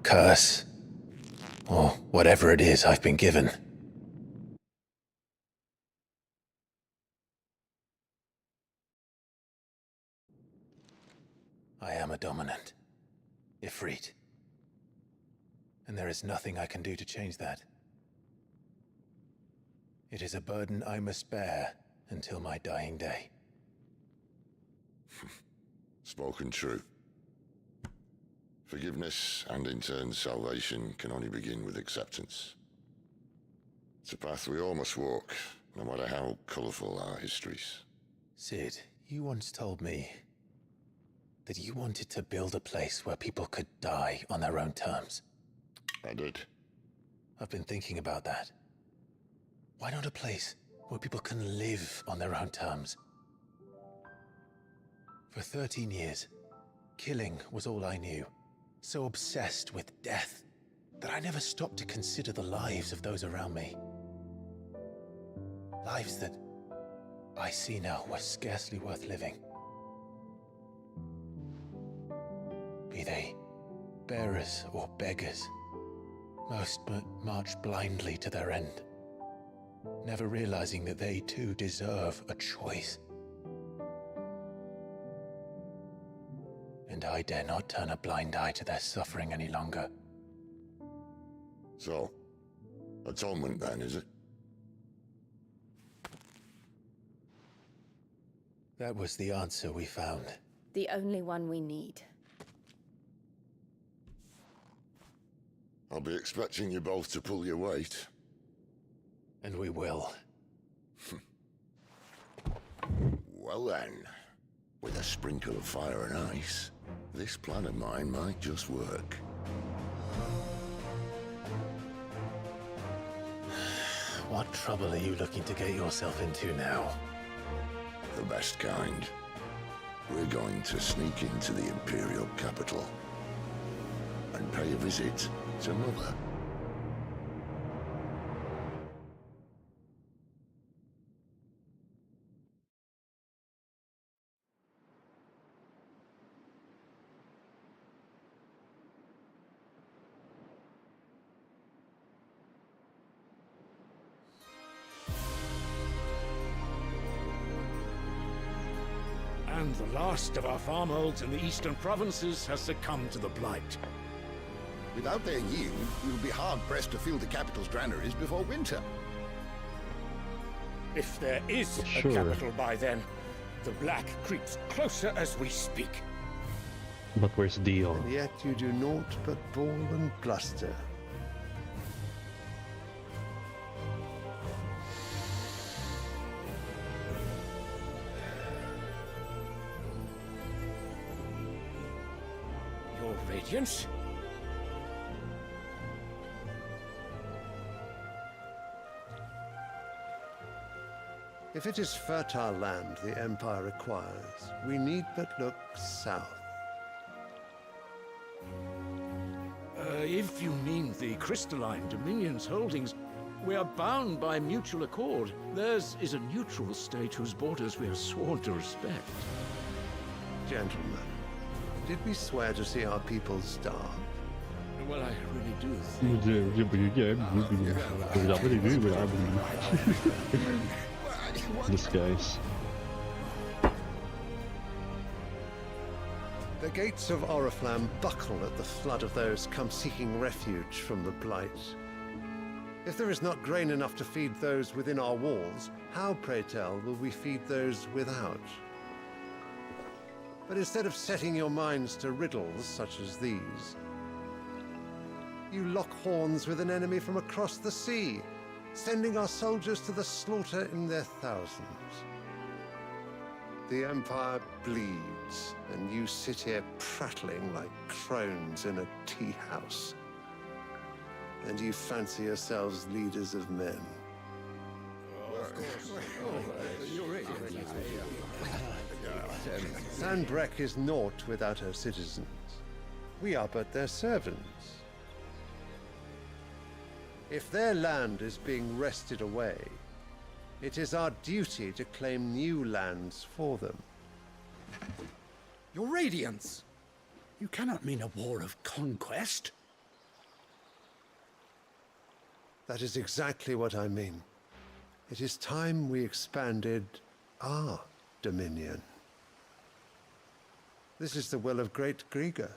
curse, or whatever it is I've been given. I am a dominant, Ifrit. And there is nothing I can do to change that. It is a burden I must bear until my dying day. Spoken true. Forgiveness, and in turn salvation, can only begin with acceptance. It's a path we all must walk, no matter how colourful our histories. Sid, you once told me that you wanted to build a place where people could die on their own terms. I did. I've been thinking about that. Why not a place where people can live on their own terms? For 13 years, killing was all I knew. So obsessed with death that I never stopped to consider the lives of those around me. Lives that I see now were scarcely worth living. Be they bearers or beggars, most march blindly to their end, never realizing that they too deserve a choice. And I dare not turn a blind eye to their suffering any longer. So, atonement then, is it? That was the answer we found. The only one we need. I'll be expecting you both to pull your weight. And we will. Well then, with a sprinkle of fire and ice, this plan of mine might just work. What trouble are you looking to get yourself into now? The best kind. We're going to sneak into the Imperial capital and pay a visit to Mother. And the last of our farmholds in the eastern provinces has succumbed to the blight. Without their yield, we will be hard-pressed to fill the capital's granaries before winter. If there is Sure. a capital by then, the black creeps closer as we speak. But where's Dion? And yet you do naught but bawl and bluster. Your Radiance? If it is fertile land the Empire requires, we need but look south. If you mean the crystalline Dominion's holdings, we are bound by mutual accord. Theirs is a neutral state whose borders we are sworn to respect. Gentlemen, did we swear to see our people starve? Well, I really do think... This guy's. The gates of Oriflamme buckle at the flood of those come seeking refuge from the blight. If there is not grain enough to feed those within our walls, how, pray tell, will we feed those without? But instead of setting your minds to riddles such as these, you lock horns with an enemy from across the sea, sending our soldiers to the slaughter in their thousands. The Empire bleeds, and you sit here prattling like crones in a tea house. And you fancy yourselves leaders of men. Sanbreque is naught without her citizens. We are but their servants. If their land is being wrested away, it is our duty to claim new lands for them. Your Radiance! You cannot mean a war of conquest. That is exactly what I mean. It is time we expanded our dominion. This is the will of great Grieger.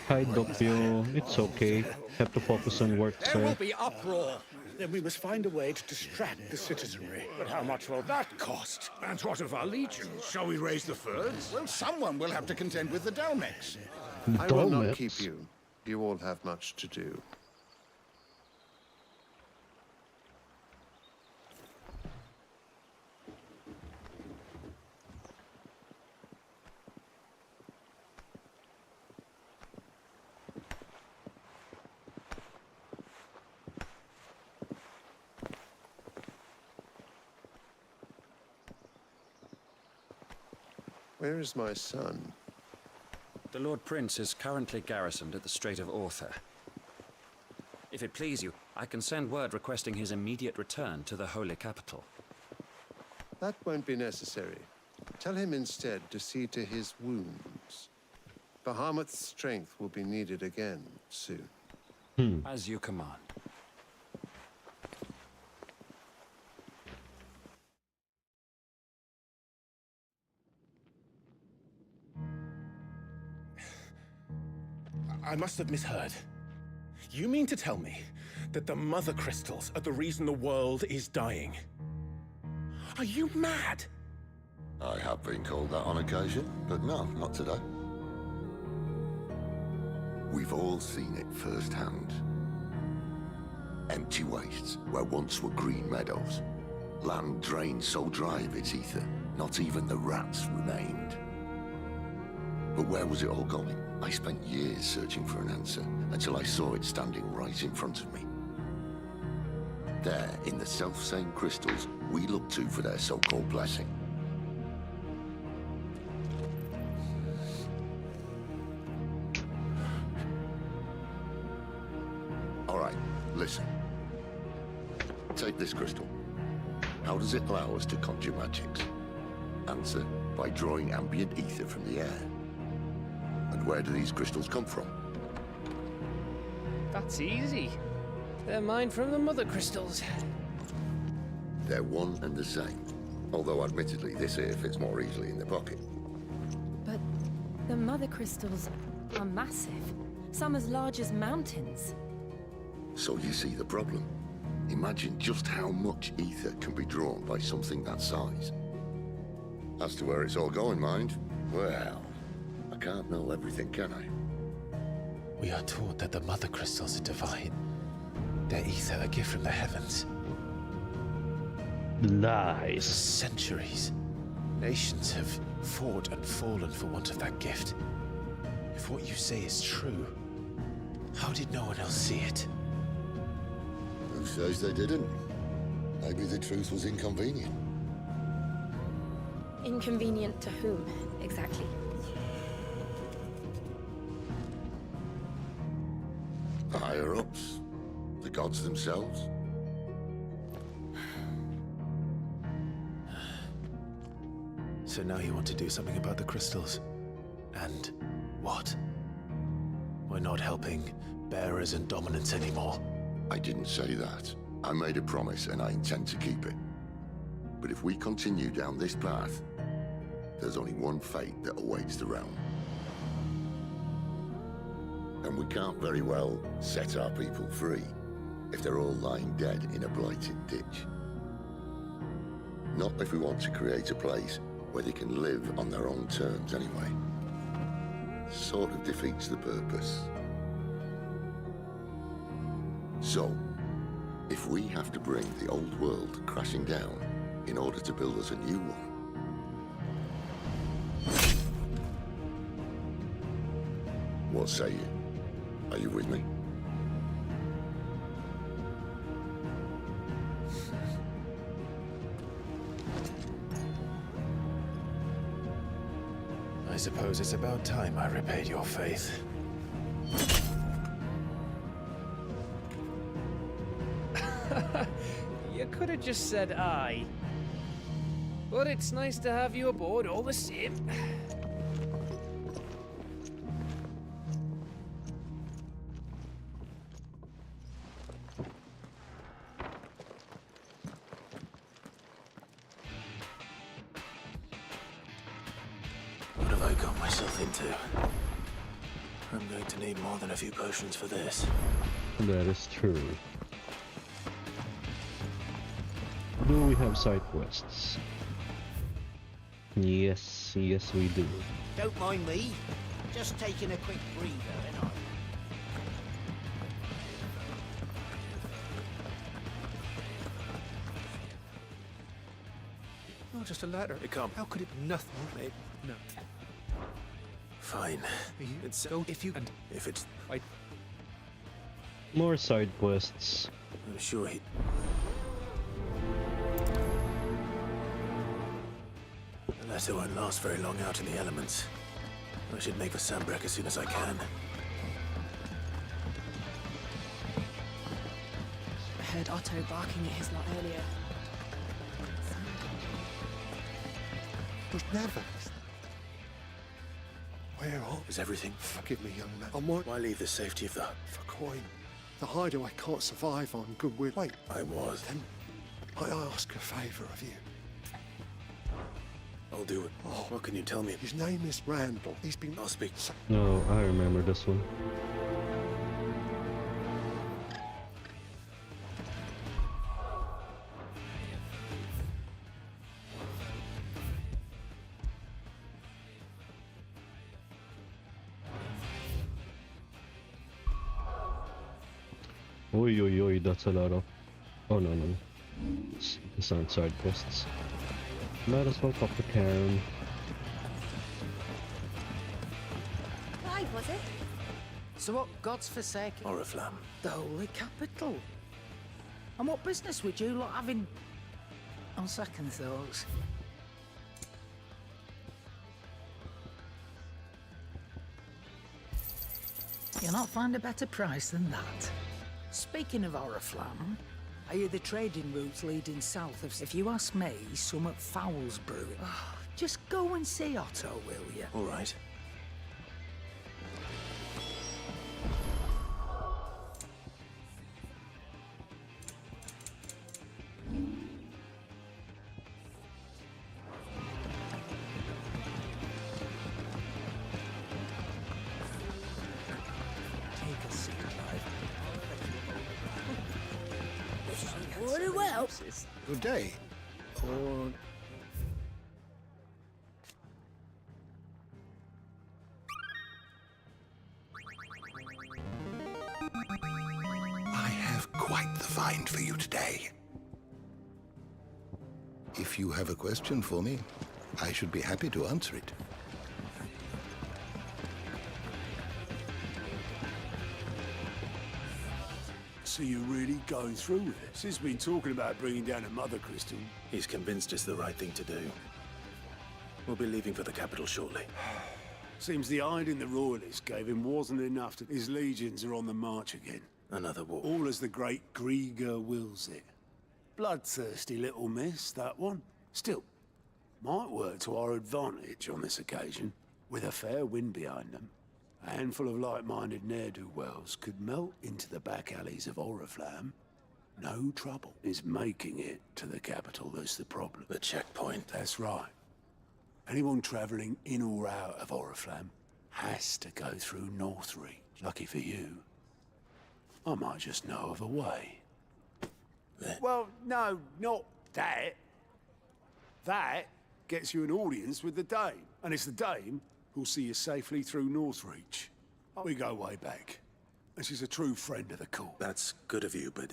Hi, Doppio. It's okay. Have to focus on work, There will sir. be uproar. Then we must find a way to distract the citizenry. But how much will that cost? And what of our legions? Shall we raise the furs? Well, someone will have to contend with the Dalmex. I will not Dolmets. keep you. You all have much to do. Where is my son? The Lord Prince is currently garrisoned at the Strait of Arthur. If it please you, I can send word requesting his immediate return to the Holy Capital. That won't be necessary. Tell him instead to see to his wounds. Bahamut's strength will be needed again soon. As you command. I must have misheard. You mean to tell me that the mother crystals are the reason the world is dying? Are you mad? I have been called that on occasion, but no, not today. We've all seen it firsthand. Empty wastes where once were green meadows. Land drained so dry of its ether, not even the rats remained. But where was it all going? I spent years searching for an answer, until I saw it standing right in front of me. There, in the self-same crystals we look to for their so-called blessing. All right, listen. Take this crystal. How does it allow us to conjure magics? Answer, by drawing ambient ether from the air. And where do these crystals come from? That's easy. They're mined from the mother crystals. They're one and the same. Although admittedly, this here fits more easily in the pocket. But the mother crystals are massive. Some as large as mountains. So you see the problem. Imagine just how much ether can be drawn by something that size. As to where it's all going, mind, well, I can't know everything, can I? We are taught that the mother crystals are divine. Their ether a gift from the heavens. For Lies. centuries, nations have fought and fallen for want of that gift. If what you say is true, how did no one else see it? Who says they didn't? Maybe the truth was inconvenient. Inconvenient to whom, exactly? The higher-ups, the gods themselves. So now you want to do something about the crystals? And what? We're not helping bearers and dominants anymore. I didn't say that. I made a promise and I intend to keep it. But if we continue down this path, there's only one fate that awaits the realm. And we can't very well set our people free if they're all lying dead in a blighted ditch. Not if we want to create a place where they can live on their own terms anyway. Sort of defeats the purpose. So, if we have to bring the old world crashing down in order to build us a new one, what say you? Are you with me? I suppose it's about time I repaid your faith. You could have just said aye. But it's nice to have you aboard all the same. I got myself into? I'm going to need more than a few potions for this. That is true. Do we have side quests? Yes, yes we do. Don't mind me. Just taking a quick breather, ain't I? Oh, just a letter. Come. How could it be nothing, mate? No. Fine. It's Go if you and if it's. More side quests. I'm sure he. The letter won't last very long out in the elements. I should make for Sandbreck as soon as I can. I heard Otto barking at his lot earlier. Was never. Where are? Is everything? Forgive me, young man. I might Why leave the safety of the? for coin. The hideaway can't survive on goodwill. Wait, I was. then I ask a favour of you. I'll do it. Oh. What can you tell me? His name is Randall. He's been. I'll speak. No, I remember this one. Oi, oi, oi, that's a lot of... Oh, no, no. These aren't side quests. Might as well pop the Karen. Clive, was it? So what God's forsaken? Oriflamme. The holy capital. And what business would you lot having on second thoughts? You'll not find a better price than that. Speaking of Oriflamme, are you the trading routes leading south of... If you ask me, somewhat foul's brewing. Just go and see Otto, will you? All right. Take a seat, Clive. Very well. Good day. Or... I have quite the find for you today. If you have a question for me, I should be happy to answer it. So you're really going through with it? Since been talking about bringing down a mother crystal. He's convinced it's the right thing to do. We'll be leaving for the capital shortly. Seems the hiding the royalists gave him wasn't enough to... His legions are on the march again. Another war. All as the great Grieger wills it. Bloodthirsty little miss, that one. Still, might work to our advantage on this occasion. With a fair wind behind them, a handful of like-minded ne'er-do-wells could melt into the back alleys of Oriflamme. No trouble. It's making it to the capital that's the problem. The checkpoint. That's right. Anyone travelling in or out of Oriflamme has to go through Northreach. Lucky for you, I might just know of a way. Well, no, not that. That gets you an audience with the Dame. And it's the Dame who'll see you safely through Northreach. We go way back. And she's a true friend of the court. That's good of you, but...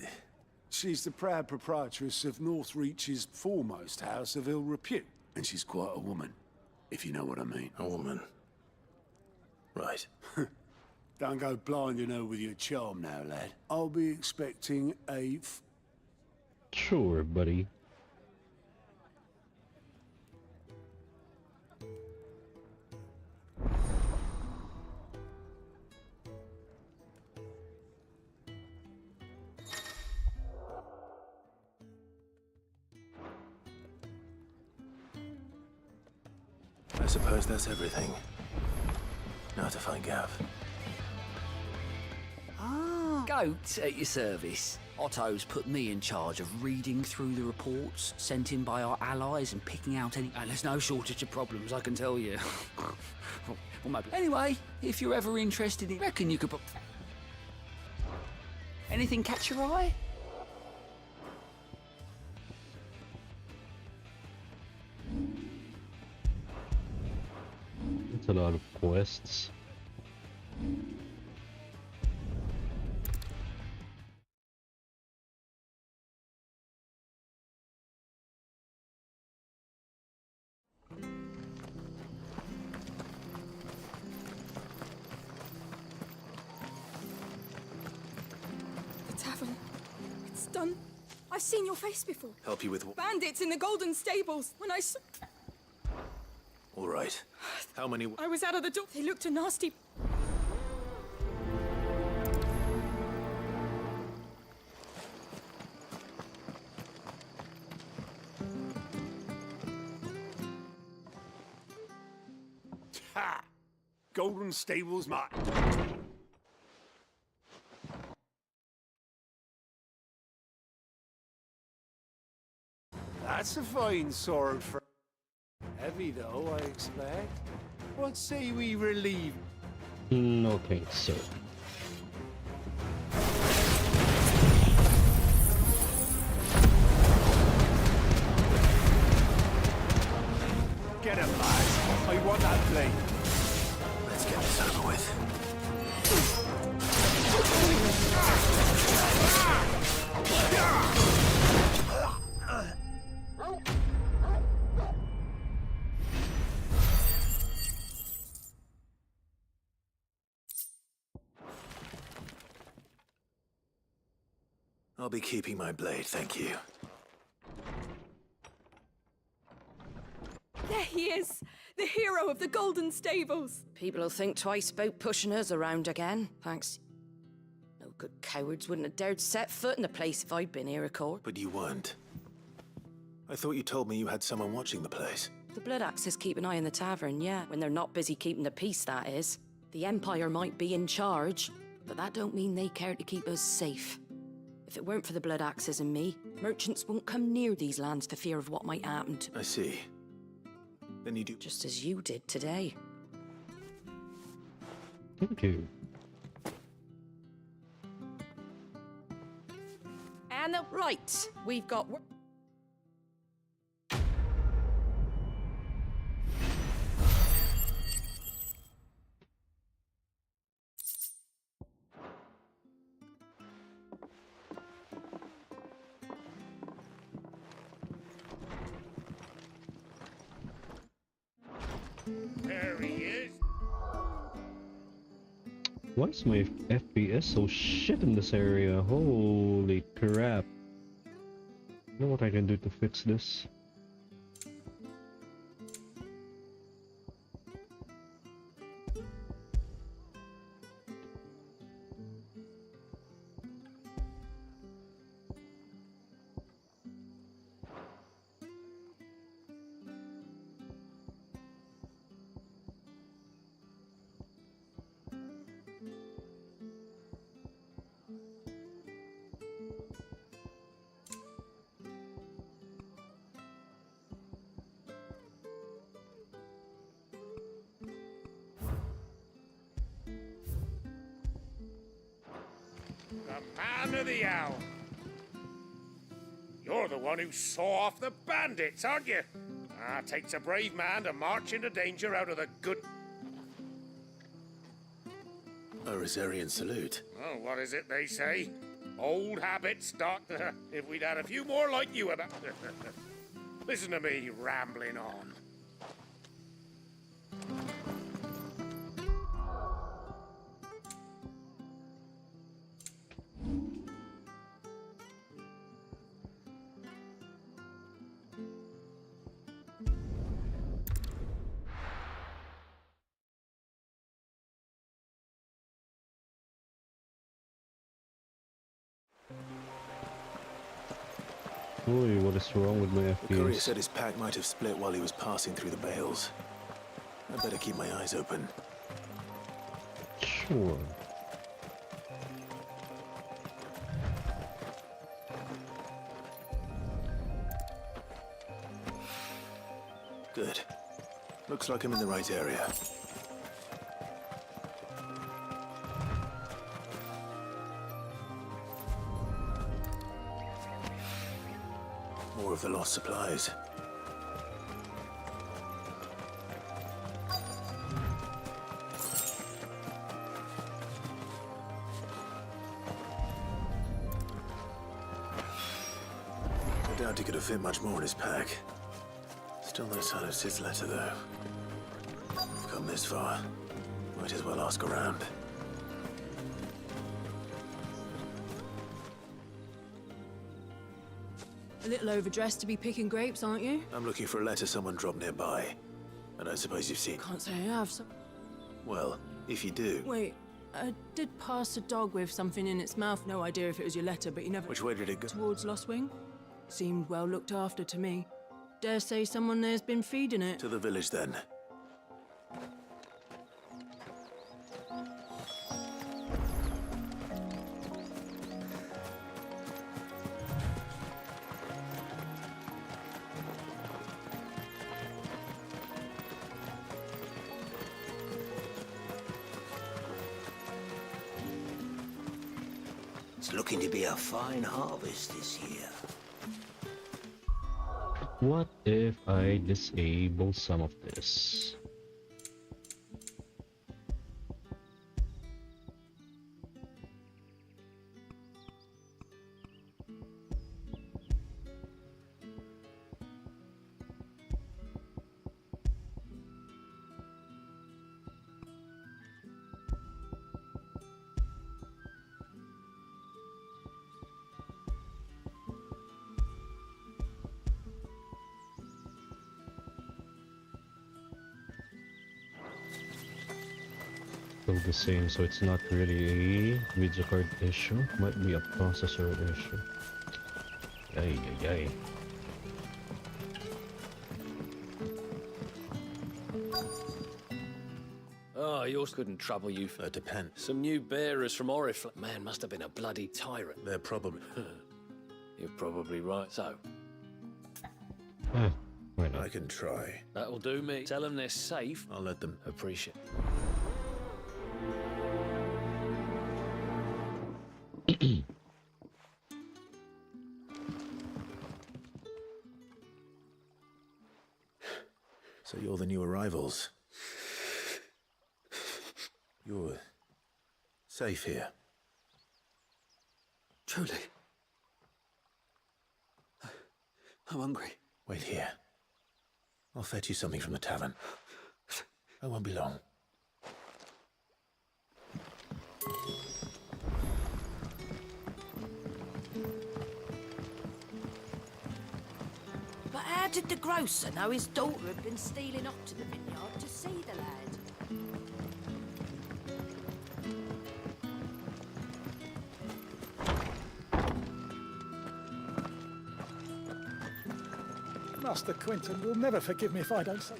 She's the proud proprietress of Northreach's foremost house of ill repute. And she's quite a woman, if you know what I mean. A woman. Right. Don't go blinding her with your charm now, lad. I'll be expecting a... Sure, buddy. I suppose that's everything. Now to find Gav. Ah. Goat at your service. Otto's put me in charge of reading through the reports sent in by our allies and picking out any... And there's no shortage of problems, I can tell you. Well, maybe. Anyway, if you're ever interested in... Reckon you could put... Anything catch your eye? It's a lot of quests. The tavern. It's done. I've seen your face before. Help you with what? Bandits in the golden stables. When I saw... All right. How many? I was out of the door. They looked a nasty... Ha! Golden Stables Mark. That's a fine sword for... Heavy though, I expect. What say we relieve... No thanks, sir. Get him, lads. I want that blade. Let's get this over with. I'll be keeping my blade, thank you. There he is! The hero of the golden stables! People will think twice about pushing us around again, thanks. No good cowards wouldn't have dared set foot in the place if I'd been here, of course. But you weren't. I thought you told me you had someone watching the place. The Blood Axes keep an eye on the tavern, yeah. When they're not busy keeping the peace, that is. The Empire might be in charge, but that don't mean they care to keep us safe. If it weren't for the Blood Axes and me, merchants won't come near these lands for fear of what might happen to... I see. Then you do... Just as you did today. Thank you. And right, we've got... There he is. Why is my FPS so shit in this area? Holy crap. You know what I can do to fix this? The man of the hour. You're the one who saw off the bandits, aren't you? Ah, takes a brave man to march into danger out of the good... A Rosarian salute. Oh, what is it they say? Old habits start... if we'd had a few more like you about... Listen to me rambling on. Holy, what is wrong with my The courier FPS? said his pack might have split while he was passing through the bales. I better keep my eyes open. Sure. Good. Looks like I'm in the right area. More of the lost supplies. I doubt he could have fit much more in his pack. Still no sign of Sid's letter, though. We've come this far. Might as well ask around. A little overdressed to be picking grapes, aren't you? I'm looking for a letter someone dropped nearby. And I suppose you've seen... Can't say I have. So... Well, if you do... Wait, I did pass a dog with something in its mouth. No idea if it was your letter, but you never... Which way did it go? Towards Lost Wing. Seemed well looked after to me. Dare say someone there's been feeding it. To the village, then. It's looking to be a fine harvest this year. What if I disable some of this? Still the same, so it's not really a video card issue. Might be a processor issue. Yay, yay, yay. Oh, yours couldn't trouble you. That depends. Some new bearers from Oriflamme. Man must have been a bloody tyrant. They're probably... You're probably right. So, Why not? I can try. that'll do me. Tell them they're safe. I'll let them... Appreciate. So you're the new arrivals. You're... safe here. Truly. I'm hungry. Wait here. I'll fetch you something from the tavern. I won't be long. But how did the grocer know his daughter had been stealing up to the vineyard to see the lad? Master Quinton will never forgive me if I don't say.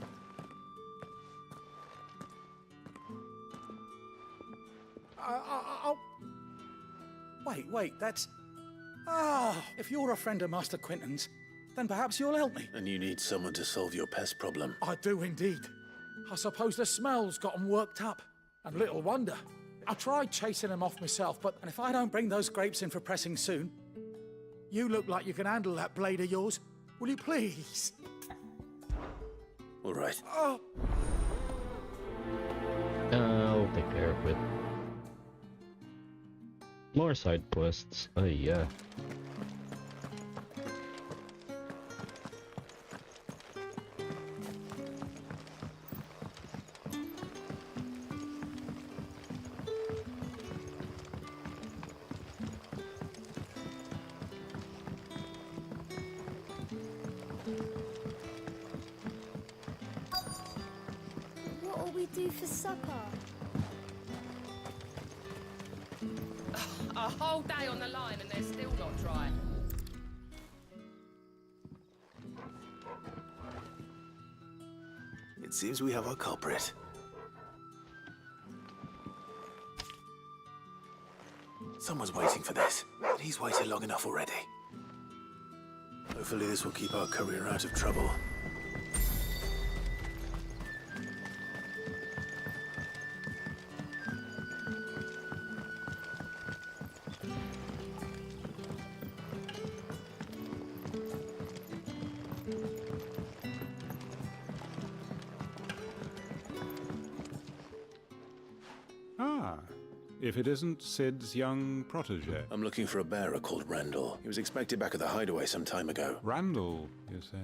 Wait, that's... Ah, if you're a friend of Master Quinton's, then perhaps you'll help me. And you need someone to solve your pest problem. I do indeed. I suppose the smell's got 'em worked up. And little wonder. I tried chasing them off myself, but if I don't bring those grapes in for pressing soon, you look like you can handle that blade of yours. Will you please? All right. Oh. I'll take care of it. More side quests. Oh yeah. What'll we do for supper? A whole day on the line and they're still not dry. It seems we have our culprit. Someone's waiting for this, but he's waited long enough already. Hopefully this will keep our courier out of trouble. Ah, if it isn't Sid's young protege. I'm looking for a bearer called Randall. He was expected back at the hideaway some time ago. Randall, you say?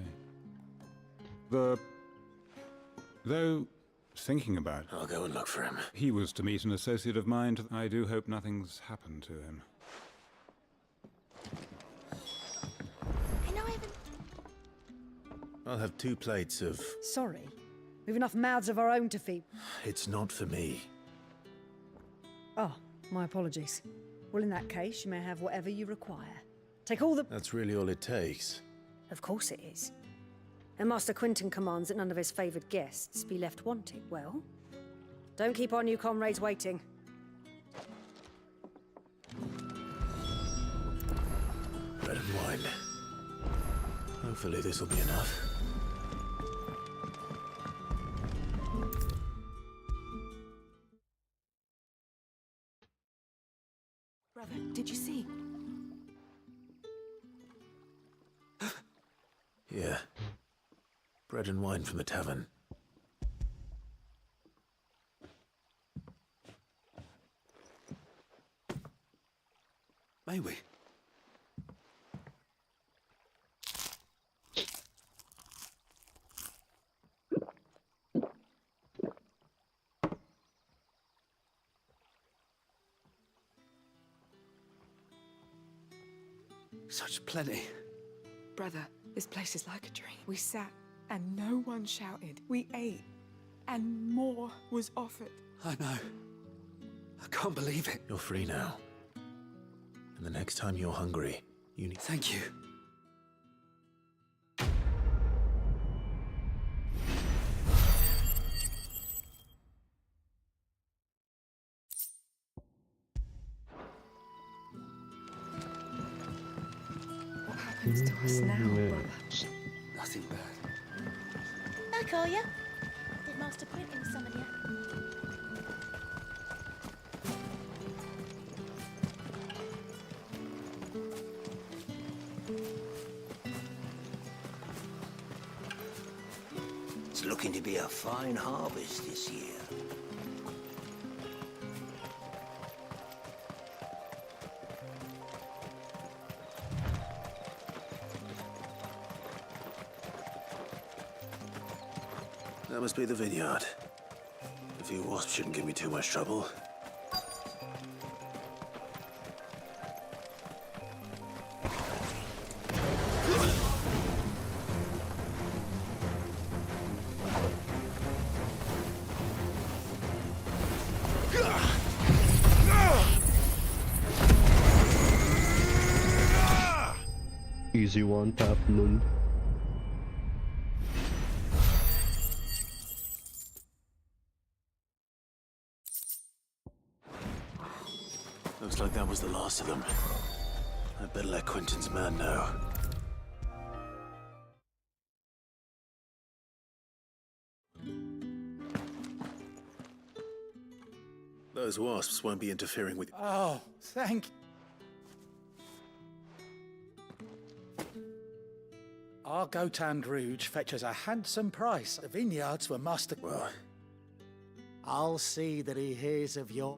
Though, thinking about it... I'll go and look for him. He was to meet an associate of mine. I do hope nothing's happened to him. I'll have 2 plates of... Sorry. We've enough mouths of our own to feed. It's not for me. Oh, my apologies. Well, in that case, you may have whatever you require. Take all the... That's really all it takes. Of course it is. And Master Quinton commands that none of his favoured guests be left wanting. Well, don't keep our new comrades waiting. Bread and wine. Hopefully this will be enough. Brother, did you see? Yeah. Bread and wine from the tavern. May we? Such plenty. Brother, this place is like a dream. We sat and no one shouted. We ate and more was offered. I know. I can't believe it. You're free now. And the next time you're hungry, you need... Thank you. What happens to us now, brother? Nothing bad. Back are you? Did Master Quinton summon you? It's looking to be a fine harvest this year. That must be the vineyard. A few wasps shouldn't give me too much trouble. Easy one tap, lol. Looks like that was the last of them. I'd better let Quinton's man know. Those wasps won't be interfering with... Oh, thank... Our Gotand Rouge fetches a handsome price. The vineyards were master... Well... I'll see that he hears of your...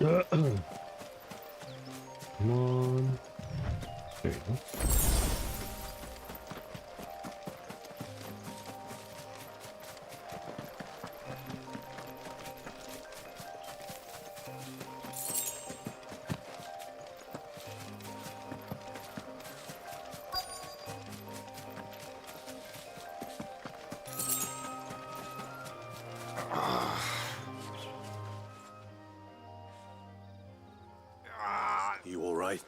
Come on. There you go. You all right?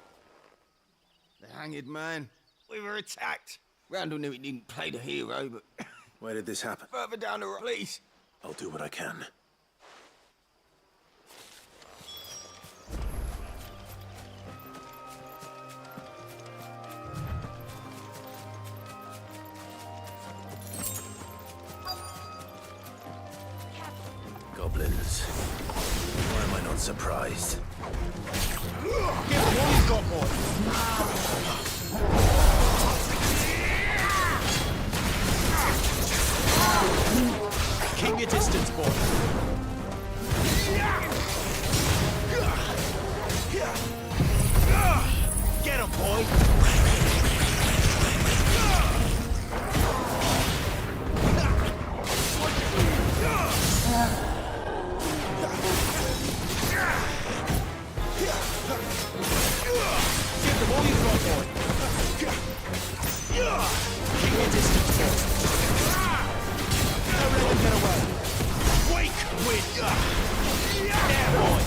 The hanged man. We were attacked. Randall knew he didn't play the hero, but Where did this happen? further down the road. Please. I'll do what I can. Goblins. Why am I not surprised? Keep your distance, boy. Get him, boy. Give them all you've got, boy. Keep your distance, boy. Don't let them get away. Wake with yeah, boy.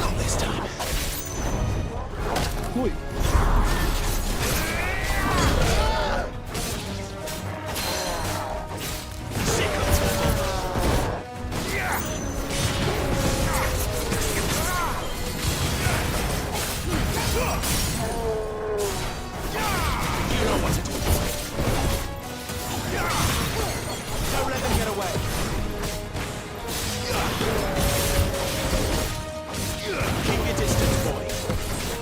Not this time. Wait. Don't let them get away. Keep your distance, boy.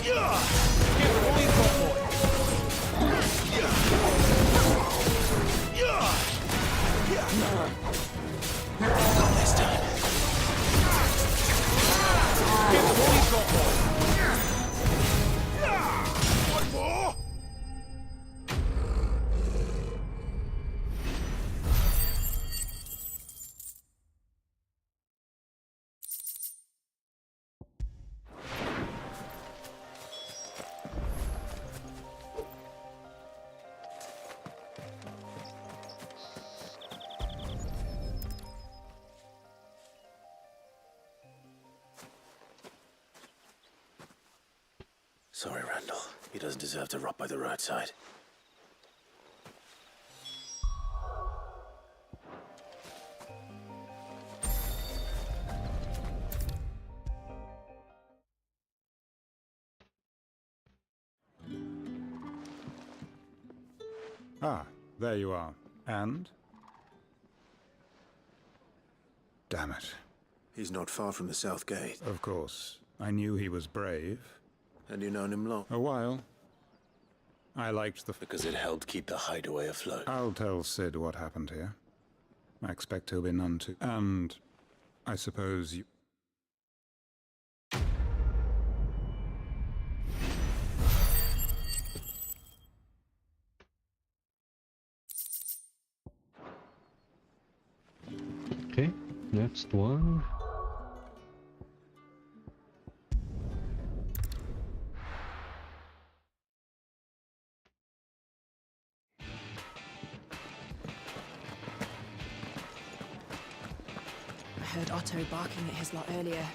Give them all you've got, boy. Not this time. Give them all you've got, boy. One more. Sorry, Randall. He doesn't deserve to rot by the roadside. Ah, there you are. And? Damn it. He's not far from the South Gate. Of course. I knew he was brave. And you known him long? A while. I liked the... Because it helped keep the hideaway afloat. I'll tell Sid what happened here. I expect he'll be none too... And I suppose you... Okay, next one. I heard Otto barking at his lot earlier.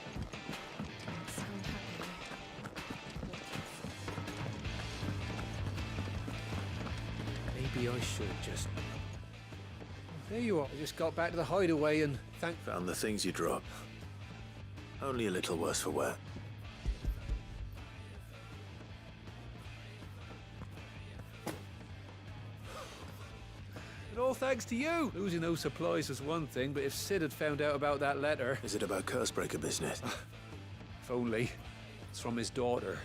Maybe I should just... There you are. I just got back to the hideaway and Found the things you dropped. Only a little worse for wear. And all thanks to you! Losing those supplies was one thing, but if Sid had found out about that letter... Is it about Cursebreaker business? If only. It's from his daughter.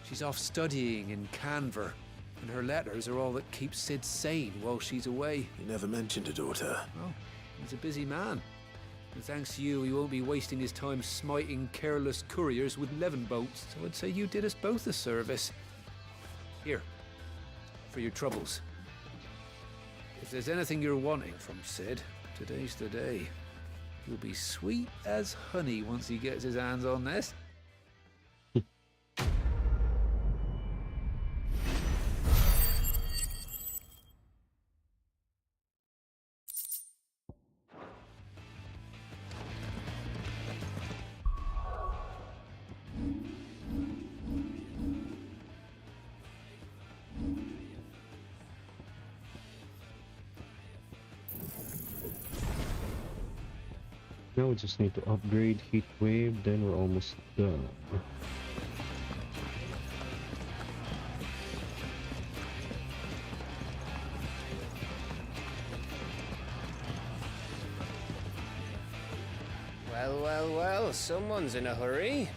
She's off studying in Canver, and her letters are all that keeps Sid sane while she's away. He never mentioned a daughter. Oh, he's a busy man. And thanks to you, he won't be wasting his time smiting careless couriers with levin bolts. So I'd say you did us both a service. Here, for your troubles. If there's anything you're wanting from Sid, today's the day. He'll be sweet as honey once he gets his hands on this. Now we just need to upgrade heat wave, then we're almost done. Well, well, well, someone's in a hurry.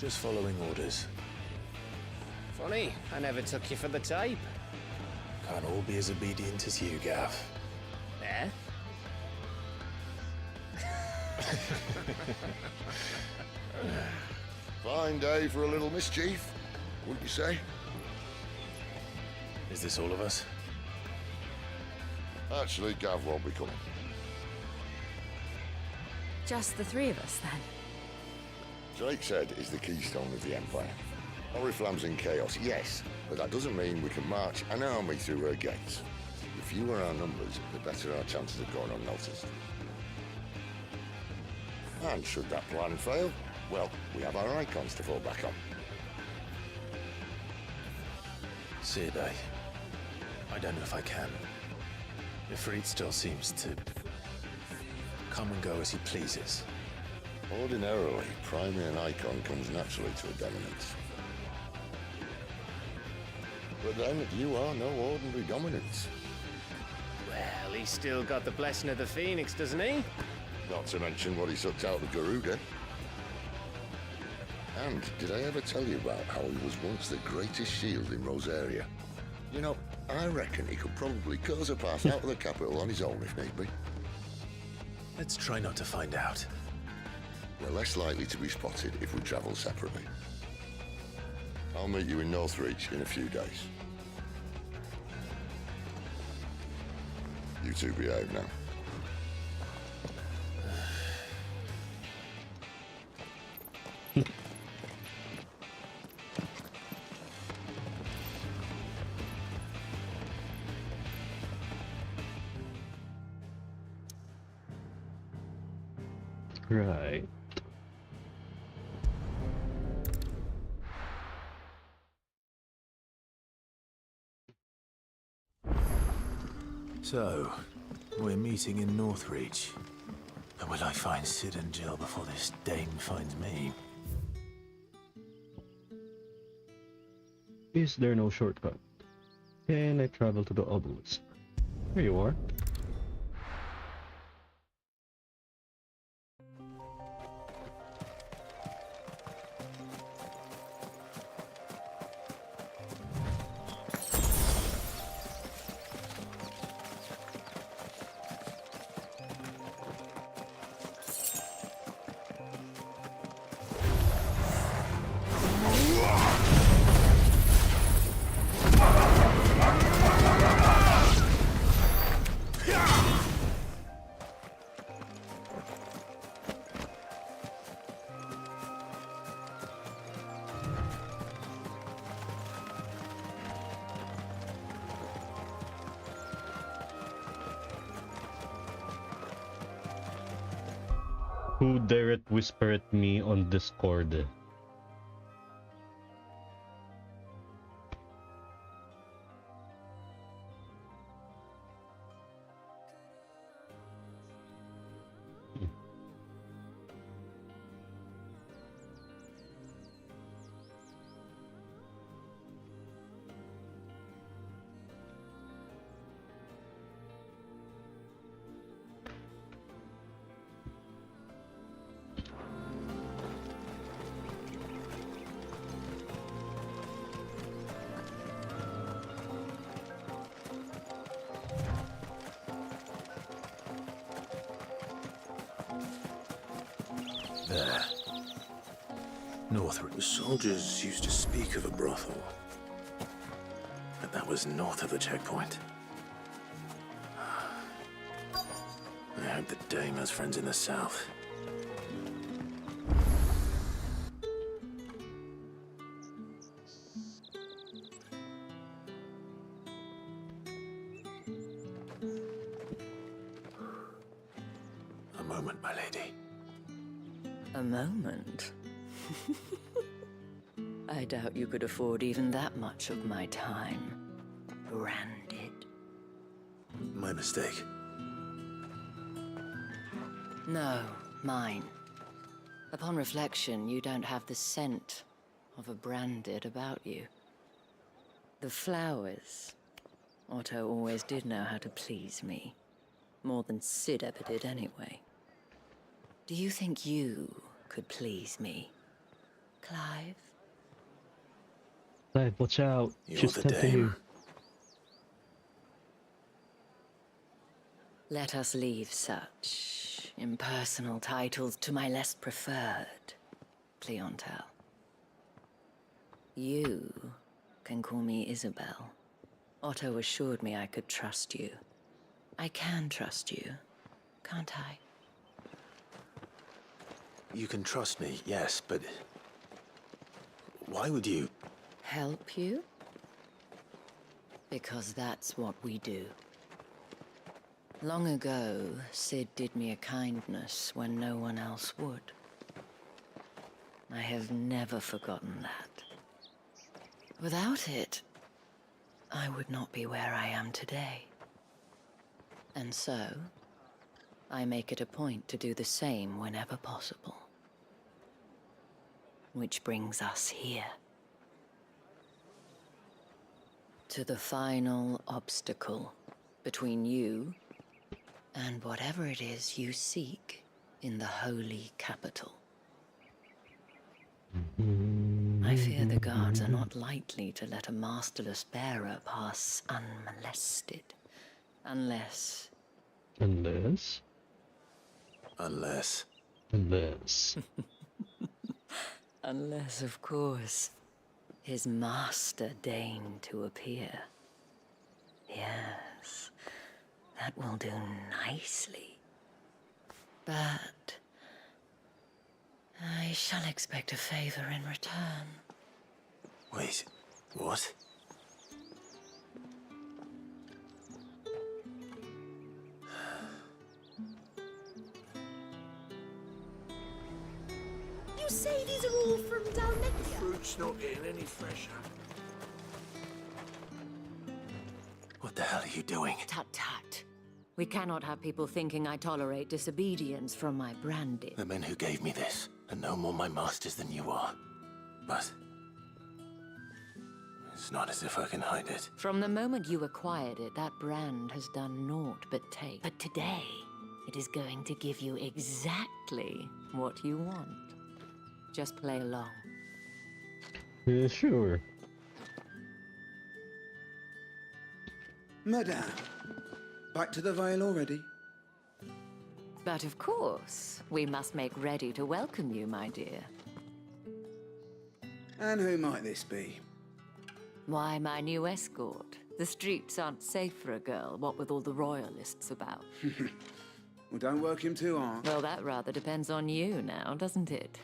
Just following orders. Funny, I never took you for the type. Can't all be as obedient as you, Gav. Eh? Fine day for a little mischief, wouldn't you say? Is this all of us? Actually, Gav won't be coming. Just the three of us, then? Drake said is the keystone of the Empire. Oriflamme's in chaos, yes, but that doesn't mean we can march an army through her gates. The fewer our numbers, the better our chances of going unnoticed. And should that plan fail, well, we have our icons to fall back on. Sid, I don't know if I can. Ifrit still seems to come and go as he pleases. Ordinarily, priming an icon comes naturally to a dominance. But then, you are no ordinary dominance. Well, he's still got the blessing of the Phoenix, doesn't he? Not to mention what he sucked out of Garuda. And did I ever tell you about how he was once the greatest shield in Rosaria? You know, I reckon he could probably cause a path out of the capital on his own if need be. Let's try not to find out. We're less likely to be spotted if we travel separately. I'll meet you in Northreach in a few days. You two behave now. Right. So, we're meeting in Northreach. And will I find Sid and Jill before this dame finds me? Is there no shortcut? Can I travel to the obelisk? There you are. Who dareth whisper at me on Discord? There. North. The soldiers used to speak of a brothel. But that was north of the checkpoint. I hope the dame has friends in the south. A moment, my lady. A moment? I doubt you could afford even that much of my time. Branded. My mistake. No, mine. Upon reflection, you don't have the scent of a branded about you. The flowers. Otto always did know how to please me. More than Sid ever did anyway. Do you think you could please me, Clive? Clive, watch out. You're She's the tempting dame. you. Let us leave such impersonal titles to my less preferred clientele. You can call me Isabel. Otto assured me I could trust you. I can trust you, can't I? You can trust me, yes, but... why would you... Help you? Because that's what we do. Long ago, Sid did me a kindness when no one else would. I have never forgotten that. Without it, I would not be where I am today. And so, I make it a point to do the same whenever possible. Which brings us here. To the final obstacle between you and whatever it is you seek in the holy capital. I fear the guards are not likely to let a masterless bearer pass unmolested. Unless... Unless? Unless... Unless... Unless, of course, his master deigned to appear. Yes, that will do nicely. But... I shall expect a favor in return. Wait, what? You say these are all from Dalmatia? Fruit's not getting any fresher. What the hell are you doing? Tut-tut. We cannot have people thinking I tolerate disobedience from my branding. The men who gave me this are no more my masters than you are. But... it's not as if I can hide it. From the moment you acquired it, that brand has done naught but take. But today, it is going to give you exactly what you want. Just play along. Yeah, sure. Madame, back to the Vale already? But of course, we must make ready to welcome you, my dear. And who might this be? Why, my new escort. The streets aren't safe for a girl, what with all the royalists about. Well, don't work him too hard. Well, that rather depends on you now, doesn't it?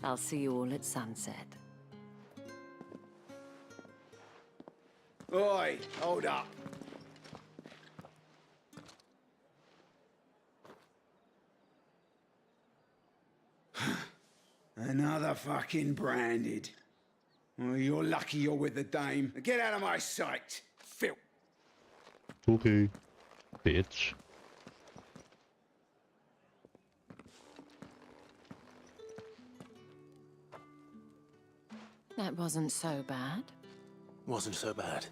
I'll see you all at sunset. Oi, hold up. Another fucking branded. Well, you're lucky you're with the dame. Get out of my sight, Phil. Okay, bitch. That wasn't so bad. Wasn't so bad.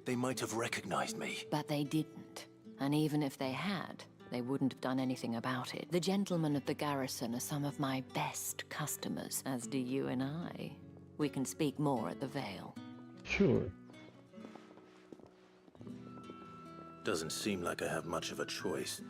They might have recognized me. But they didn't. And even if they had, they wouldn't have done anything about it. The gentlemen of the garrison are some of my best customers, as do you and I. We can speak more at the Vale. Sure. Doesn't seem like I have much of a choice.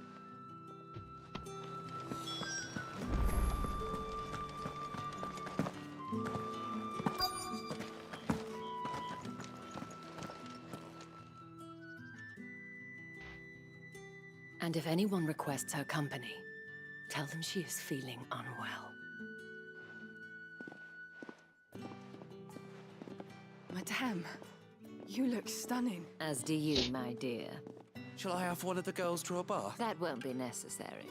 And if anyone requests her company, tell them she is feeling unwell. Madame, you look stunning. As do you, my dear. Shall I have one of the girls draw a bath? That won't be necessary.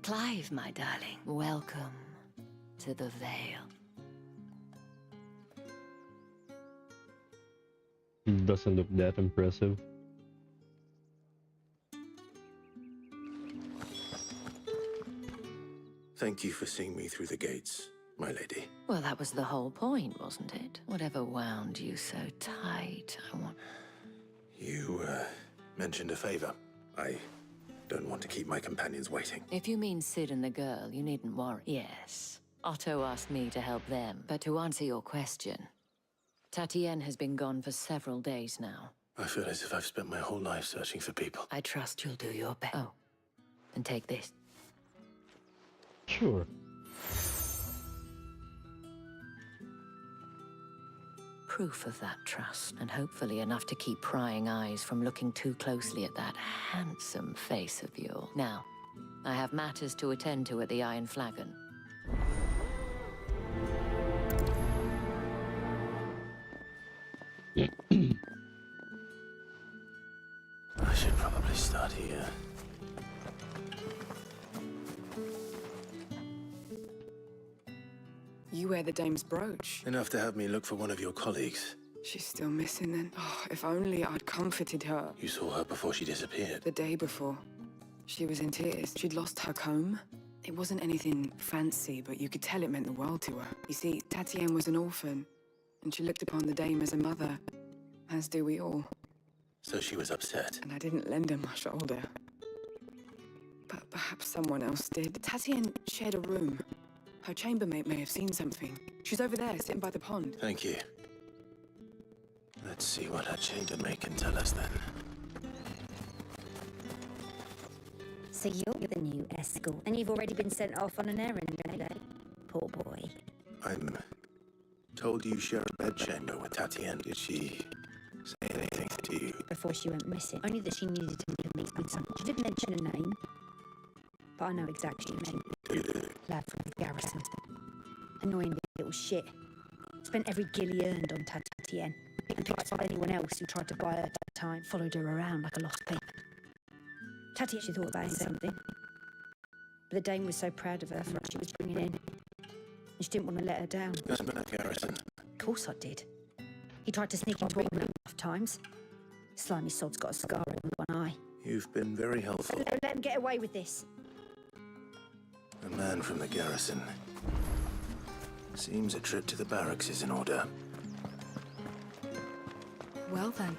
Clive, my darling, welcome to the Vale. Doesn't look that impressive. Thank you for seeing me through the gates, my lady. Well, that was the whole point, wasn't it? Whatever wound you so tight, I want... You, mentioned a favor. I don't want to keep my companions waiting. If you mean Sid and the girl, you needn't worry. Yes, Otto asked me to help them. But to answer your question, Tatienne has been gone for several days now. I feel as if I've spent my whole life searching for people. I trust you'll do your best. Oh, and take this. Sure. Proof of that trust, and hopefully enough to keep prying eyes from looking too closely at that handsome face of yours. Now, I have matters to attend to at the Iron Flagon. I should probably start here. You wear the dame's brooch. Enough to have me look for one of your colleagues. She's still missing then. Oh, if only I'd comforted her. You saw her before she disappeared. The day before. She was in tears. She'd lost her comb. It wasn't anything fancy, but you could tell it meant the world to her. You see, Tatienne was an orphan, and she looked upon the dame as a mother, as do we all. So she was upset. And I didn't lend her my shoulder. But perhaps someone else did. Tatienne shared a room. Her chambermaid may have seen something. She's over there, sitting by the pond. Thank you. Let's see what her chambermaid can tell us then. So you're the new escort, and you've already been sent off on an errand, eh? Poor boy. I'm told you share a bedchamber with Tatienne. Did she say anything to you? Before she went missing, only that she needed to meet with someone. She didn't mention a name, but I know exactly what she meant. Lad from the garrison. Annoying little shit. Spent every guilty he earned on Tatienne. And picked up anyone else who tried to buy her at that time. Followed her around like a lost pig. Tatienne, she thought about something. But the dame was so proud of her for what she was bringing in. And she didn't want to let her down. Garrison. Of course I did. He tried to sneak into it enough times. Slimy sod's got a scar on one eye. You've been very helpful. Let him get away with this. A man from the garrison. Seems a trip to the barracks is in order. Well then,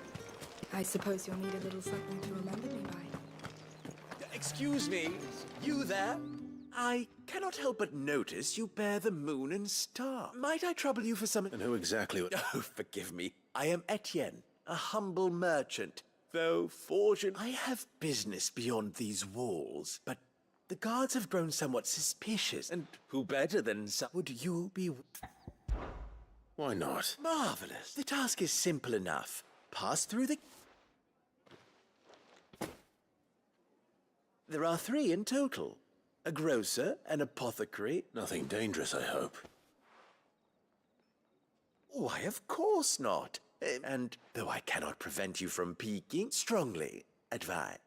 I suppose you'll need a little something to remember me by. Excuse me, you there? I cannot help but notice you bear the moon and star. Might I trouble you for some... And who exactly... Oh, forgive me. I am Etienne, a humble merchant. Though, fortune, I have business beyond these walls, but the guards have grown somewhat suspicious, and who better than some... Would you be... Why not? Marvelous. The task is simple enough. Pass through the... There are 3 in total. A grocer, an apothecary... Nothing dangerous, I hope. Why, of course not. And though I cannot prevent you from peeking, strongly advise.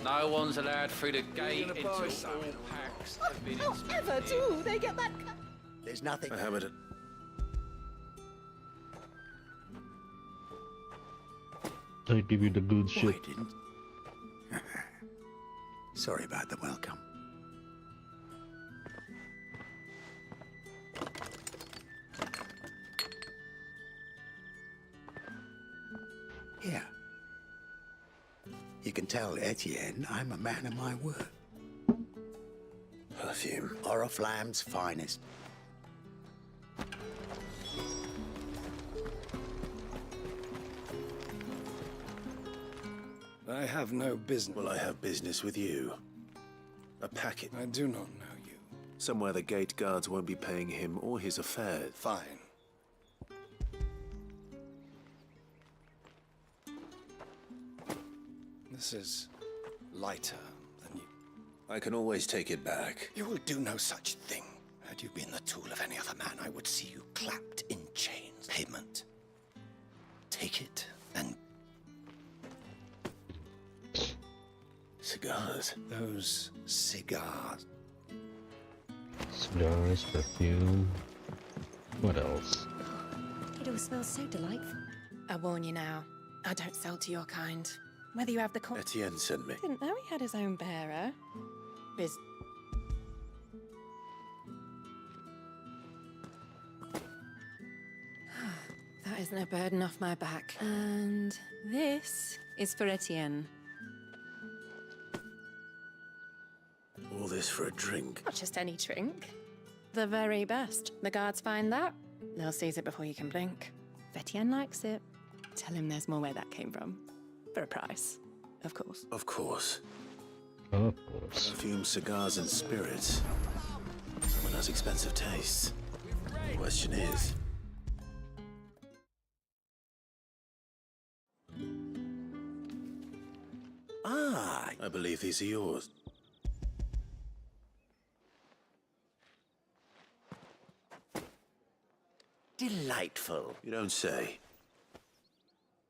No one's allowed through the gate until all packs have been inspected. Ever do they get that? There's nothing. I haven't... I give you the good shit. I didn't. Sorry about the welcome. Here. Etienne, I'm a man of my word. Perfume. Oriflamme's finest. I have no business. Well, I have business with you. A packet. I do not know you. Somewhere the gate guards won't be paying him or his affairs. Fine. This is lighter than you. I can always take it back. You will do no such thing. Had you been the tool of any other man, I would see you clapped in chains. Payment. Take it and... Cigars. Those cigars. Cigars, perfume. What else? It all smells so delightful. I warn you now, I don't sell to your kind. Whether you have the Etienne sent me. Didn't know he had his own bearer. That isn't a burden off my back. And this is for Etienne. All this for a drink. Not just any drink. The very best. The guards find that, they'll seize it before you can blink. If Etienne likes it, tell him there's more where that came from. For a price, of course. Of course. Of course. Perfume, cigars, and spirits. Someone has expensive tastes. The question is... Ah! I believe these are yours. Delightful. You don't say.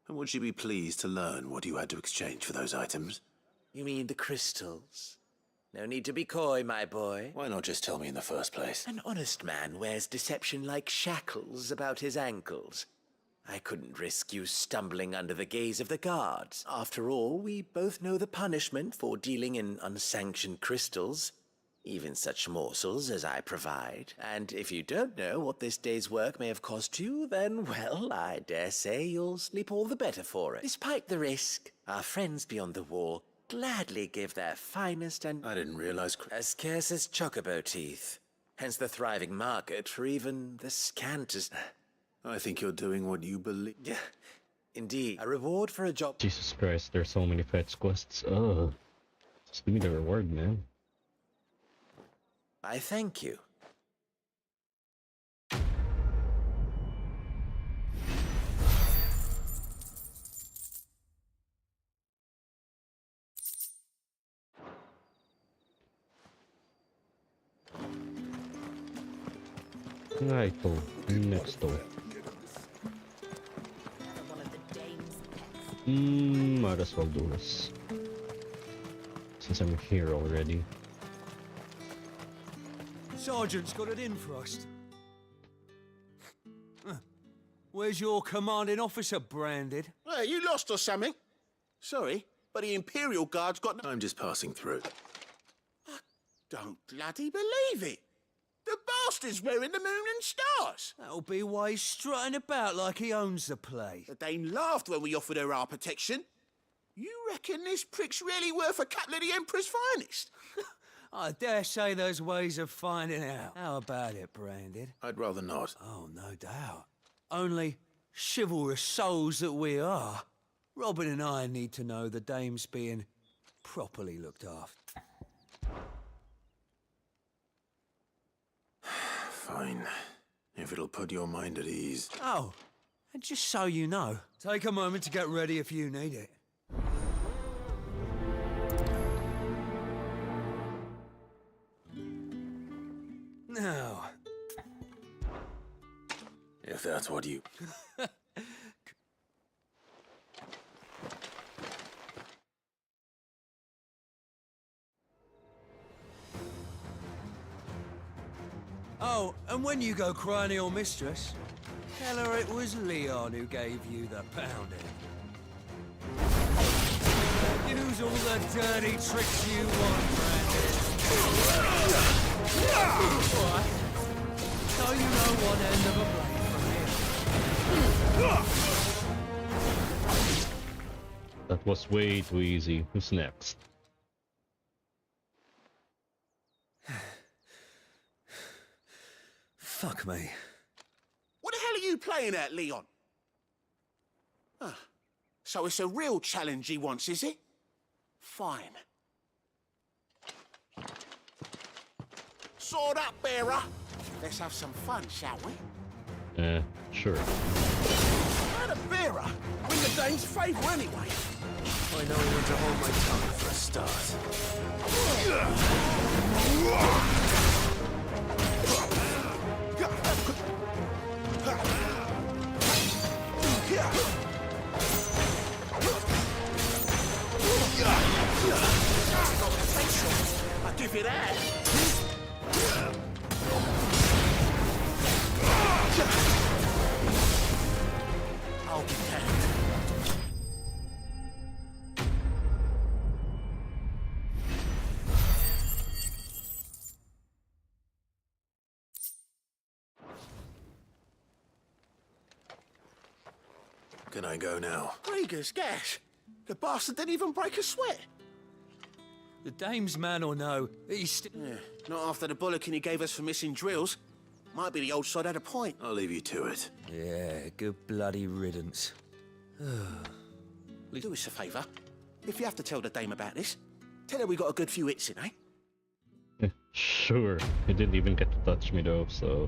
And would you be pleased to learn what you had to exchange for those items? You mean the crystals? No need to be coy, my boy. Why not just tell me in the first place? An honest man wears deception like shackles about his ankles. I couldn't risk you stumbling under the gaze of the guards. After all, we both know the punishment for dealing in unsanctioned crystals. Even such morsels as I provide. And if you don't know what this day's work may have cost you, then, well, I dare say you'll sleep all the better for it. Despite the risk, our friends beyond the wall gladly give their finest and... I didn't realize... as scarce as chocobo teeth. Hence the thriving market for even the scantest... I think you're doing what you believe... Yeah, indeed. A reward for a job... Jesus Christ, there's so many fetch quests. Ugh. Just give me the reward, man. I thank you. Right, door. Next door. Might as well do this. Since I'm here already. Sergeant's got it in for us. Where's your commanding officer, Branded? Hey, you lost or something? Sorry, but the Imperial Guard's got no... I'm just passing through. I don't bloody believe it. The bastard's wearing the moon and stars. That'll be why he's strutting about like he owns the place. The Dame laughed when we offered her our protection. You reckon this prick's really worth a couple of the Emperor's finest? I dare say there's ways of finding out. How about it, Branded? I'd rather not. Oh, no doubt. Only chivalrous souls that we are, Robin and I need to know the Dame's being properly looked after. Fine. If it'll put your mind at ease. Oh, and just so you know, take a moment to get ready if you need it. Now. If that's what you... Oh, and when you go crying to your mistress, tell her it was Leon who gave you the pounding. Use all the dirty tricks you want, Brandon. What? So you know one end of a blade from here. That was way too easy. Who's next? Fuck me. What the hell are you playing at, Leon? Ah, so it's a real challenge he wants, is it? Fine. Sword up, bearer. Let's have some fun, shall we? Sure. How the bearer? Win the dame's favour anyway. I know when to hold my tongue for a start. I'll give you that. I'll be damned. Can I go now? Gregor's gas. The bastard didn't even break a sweat. The dame's man or no, he's Yeah, not after the bullocking he gave us for missing drills. Might be the old sod had a point. I'll leave you to it. Yeah, good bloody riddance. Do us a favour. If you have to tell the dame about this, tell her we got a good few hits in, eh? Sure. He didn't even get to touch me though, so...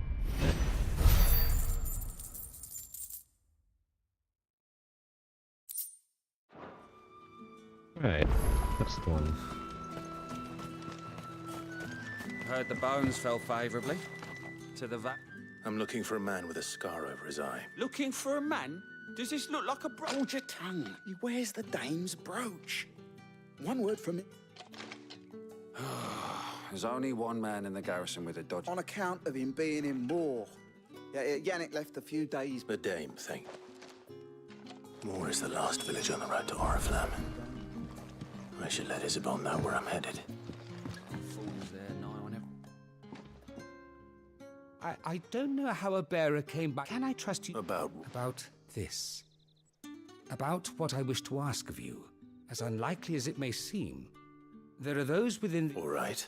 Right, next one. Heard the bones fell favourably to the I'm looking for a man with a scar over his eye. Looking for a man? Does this look like a brooch? Hold your tongue. He wears the dame's brooch. One word from me. There's only one man in the garrison with a dodge. On account of him being in war. Yeah, Yannick left a few days. The dame thing. Moor is the last village on the road to Oriflamme. I should let Isabel know where I'm headed. Fools there, nigh on him. I don't know how a bearer came back. Can I trust you? About this. About what I wish to ask of you. As unlikely as it may seem, there are those within... All right.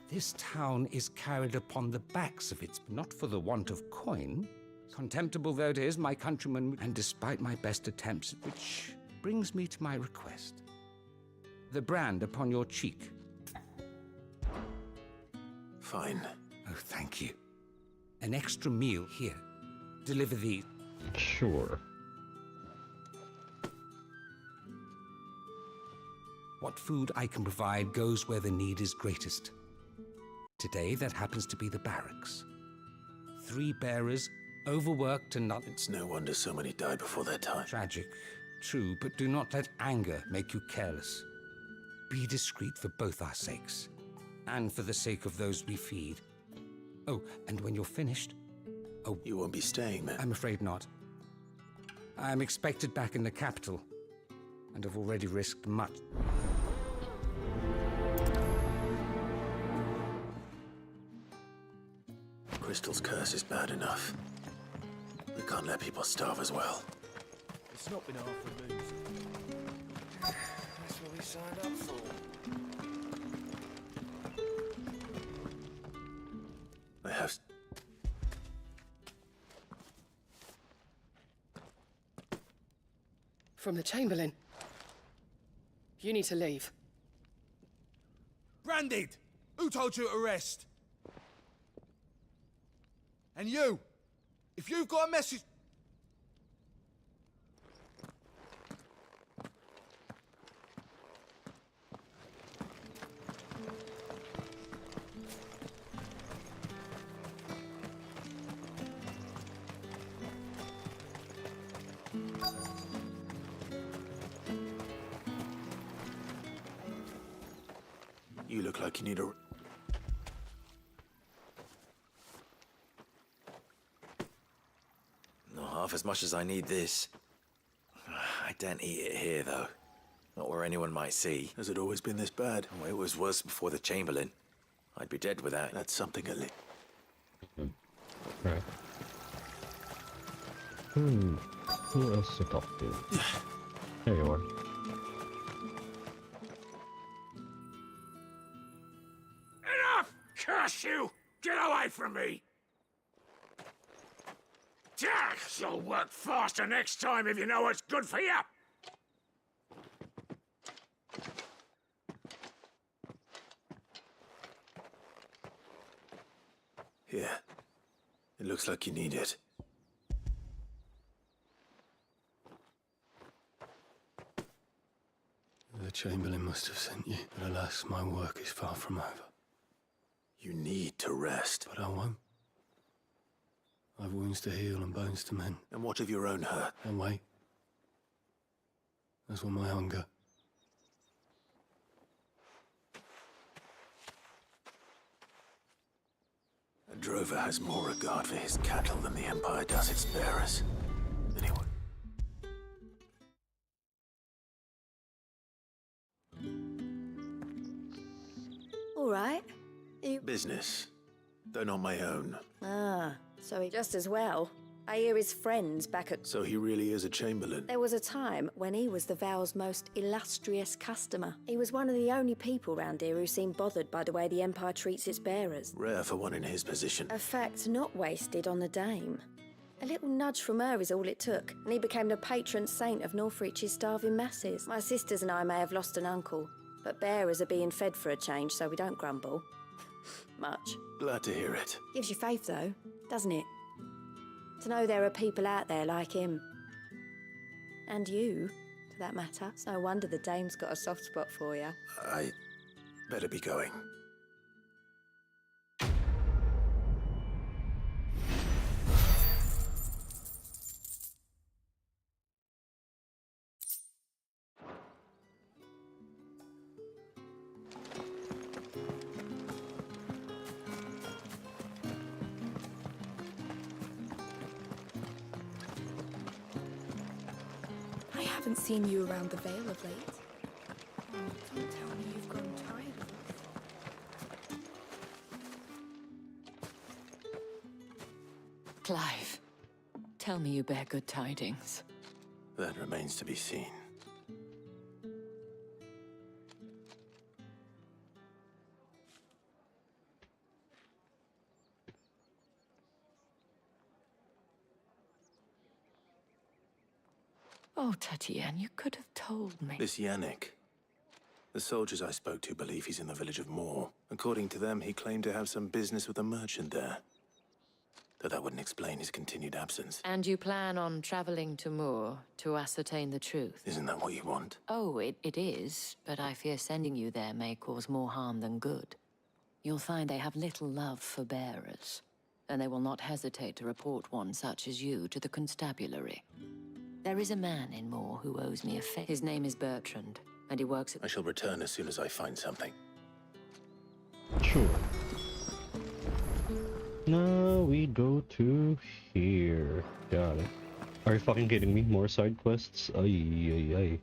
This town is carried upon the backs of its... not for the want of coin. Contemptible though it is, my countrymen, and despite my best attempts, which brings me to my request. The brand upon your cheek. Fine. Oh, thank you. An extra meal here. Deliver these. Sure. What food I can provide goes where the need is greatest. Today, that happens to be the barracks. 3 bearers, overworked and not... It's no wonder so many die before their time. Tragic, true, but do not let anger make you careless. Be discreet for both our sakes, and for the sake of those we feed. Oh, and when you're finished... Oh, you won't be staying then? I'm afraid not. I'm expected back in the capital, and have already risked much. Crystal's curse is bad enough. We can't let people starve as well. It's not been hard for me. That's what we signed up for. I have... From the Chamberlain. You need to leave. Branded! Who told you to rest? And you! If you've got a message... You look like you need a... Not half as much as I need this. I daren't eat it here, though. Not where anyone might see. Has it always been this bad? Oh, it was worse before the Chamberlain. I'd be dead without. That's something a little... Right. Who else to talk to? There you are. Curse you! Get away from me! You'll work faster next time if you know what's good for you! Here. It looks like you need it. The Chamberlain must have sent you, but alas, my work is far from over. You need to rest. But I won't. I've wounds to heal and bones to mend. And what of your own hurt? And wait. As will my hunger. A drover has more regard for his cattle than the Empire does its bearers. Anyway. All right. Business. Though not my own. Ah, so he just as well. I hear his friends back at... So he really is a Chamberlain. There was a time when he was the Vale's most illustrious customer. He was one of the only people round here who seemed bothered by the way the Empire treats its bearers. Rare for one in his position. A fact not wasted on the Dame. A little nudge from her is all it took, and he became the patron saint of Northreach's starving masses. My sisters and I may have lost an uncle, but bearers are being fed for a change, so we don't grumble. Much. Glad to hear it. Gives you faith, though, doesn't it? To know there are people out there like him. And you, for that matter. It's no wonder the Dame's got a soft spot for you. I better be going. I haven't seen you around the Vale of late. Don't tell me you've grown tired of us. Clive, tell me you bear good tidings. That remains to be seen. Oh, Tatienne, you could have told me. This Yannick. The soldiers I spoke to believe he's in the village of Moor. According to them, he claimed to have some business with a merchant there. Though that wouldn't explain his continued absence. And you plan on traveling to Moor to ascertain the truth? Isn't that what you want? Oh, it is, but I fear sending you there may cause more harm than good. You'll find they have little love for bearers, and they will not hesitate to report one such as you to the constabulary. There is a man in Moor who owes me a favor. His name is Bertrand, and he works at... I shall return as soon as I find something. Sure. Now we go to here. Got it. Are you fucking kidding me? More side quests? Ay, ay, ay.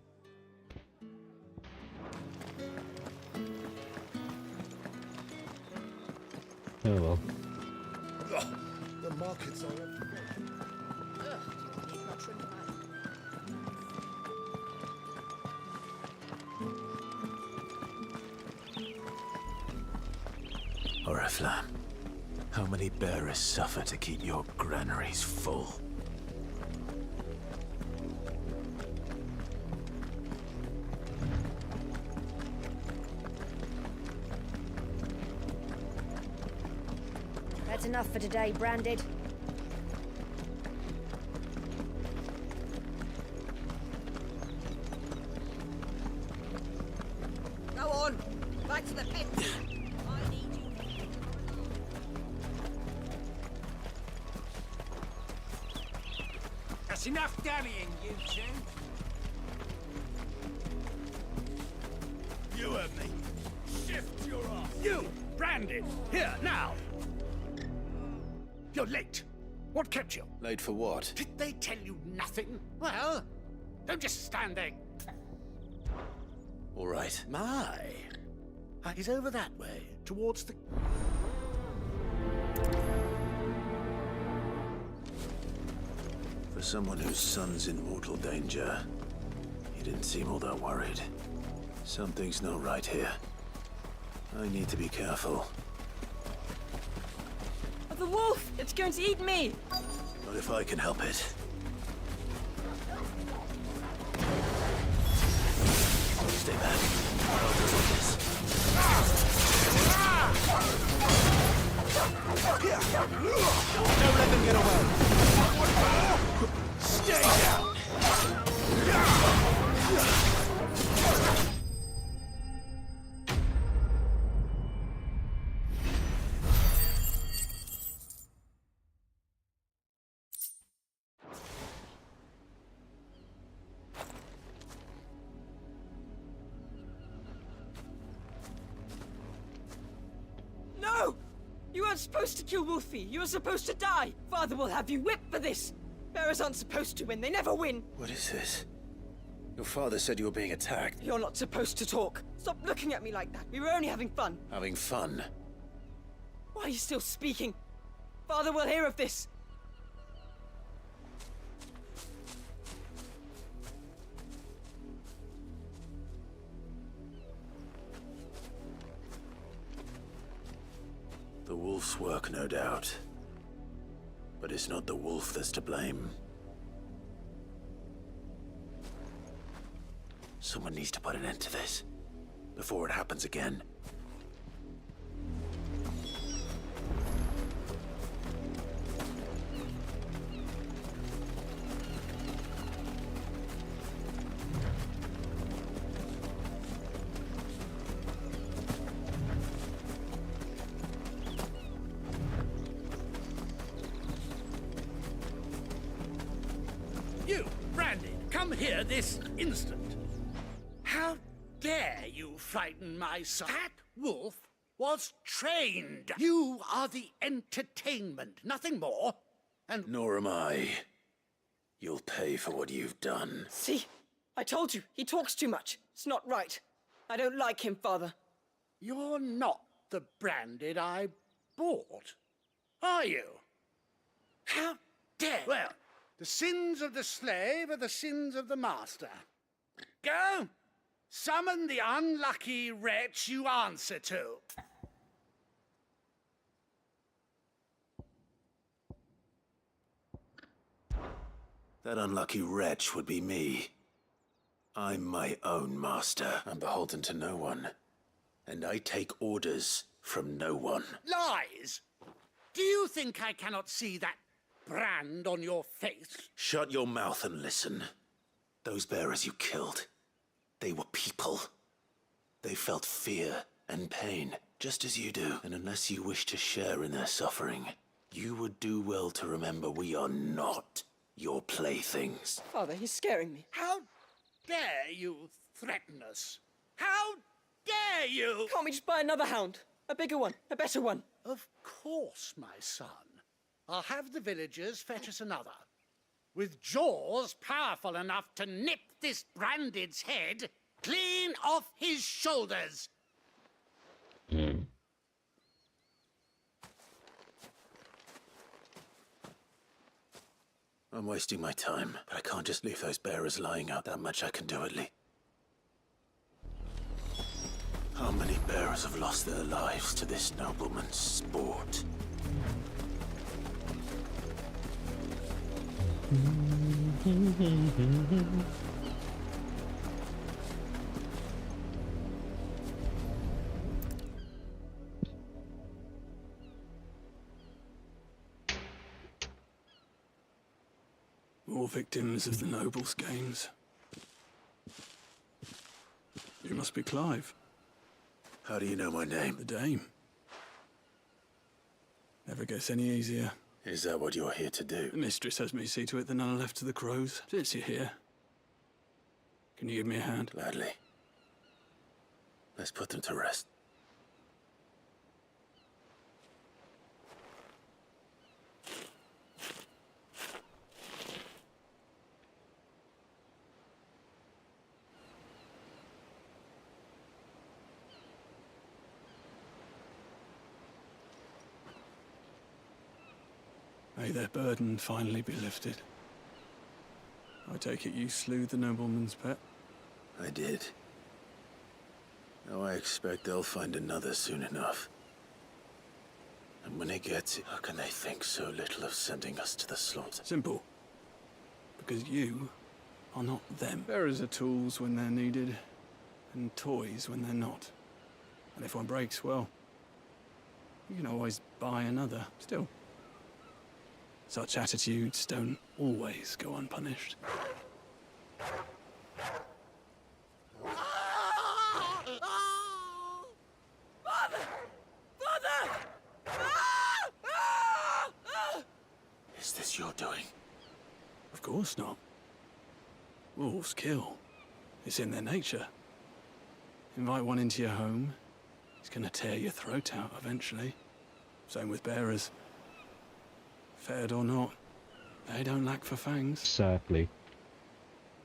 Oh well. The markets are everywhere. Oriflamme, how many bearers suffer to keep your granaries full? That's enough for today, Branded. Go on, back to the pit. That's enough dallying, you two. You heard me. Shift your ass. You, Branded, here, now. You're late. What kept you? Late for what? Did they tell you nothing? Well, don't just stand there. All right. My. He's over that way, towards the... For someone whose son's in mortal danger, he didn't seem all that worried. Something's not right here. I need to be careful. The wolf! It's going to eat me! Not if I can help it. Stay back. I'll deal with this. Don't let them get away. Stay down. No! You weren't supposed to kill Wolfie. You were supposed to die. Father will have you whipped for this. Bearers aren't supposed to win. They never win. What is this? Your father said you were being attacked. You're not supposed to talk. Stop looking at me like that. We were only having fun. Having fun? Why are you still speaking? Father will hear of this. The wolf's work, no doubt. But it's not the wolf that's to blame. Someone needs to put an end to this, before it happens again. You, Brandy, come here this instant. How dare you frighten my son? That wolf was trained. You are the entertainment, nothing more. And Nor am I. You'll pay for what you've done. See? I told you. He talks too much. It's not right. I don't like him, Father. you're not the Branded I bought, are you? How dare... Well, the sins of the slave are the sins of the master. Go! Summon the unlucky wretch you answer to. That unlucky wretch would be me. I'm my own master. I'm beholden to no one. And I take orders from no one. Lies! Do you think I cannot see that brand on your face? Shut your mouth and listen. Those bearers you killed, they were people. They felt fear and pain, just as you do. And unless you wish to share in their suffering, you would do well to remember we are not your playthings. Father, he's scaring me. How dare you threaten us? How dare you? Can't we just buy another hound? A bigger one, a better one. Of course, my son. I'll have the villagers fetch us another. With jaws powerful enough to nip this Branded's head clean off his shoulders. I'm wasting my time, but I can't just leave those bearers lying out. That much I can do at least. How many bearers have lost their lives to this nobleman's sport? More victims of the nobles' games. You must be Clive. How do you know my name? The Dame. Never gets any easier. Is that what you're here to do? The mistress has me see to it that none are left to the crows. Since you're here, can you give me a hand? Gladly. Let's put them to rest. May their burden finally be lifted. I take it you slew the nobleman's pet? I did. Now I expect they'll find another soon enough. And when they get it, how can they think so little of sending us to the slaughter? Simple. Because you are not them. Bearers are tools when they're needed, and toys when they're not. And if one breaks, well, you can always buy another. Still, such attitudes don't always go unpunished. Is this your doing? Of course not. Wolves kill. It's in their nature. Invite one into your home, he's gonna tear your throat out eventually. Same with bearers. Fed or not, they don't lack for fangs. Exactly.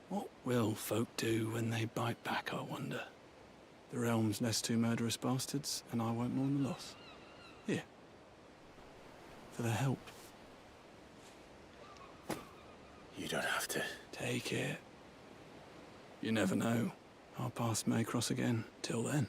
What will folk do when they bite back, I wonder? The realm's nest two murderous bastards, and I won't mourn the loss. Here. For their help. You don't have to. Take it. You never know. Our paths may cross again. Till then.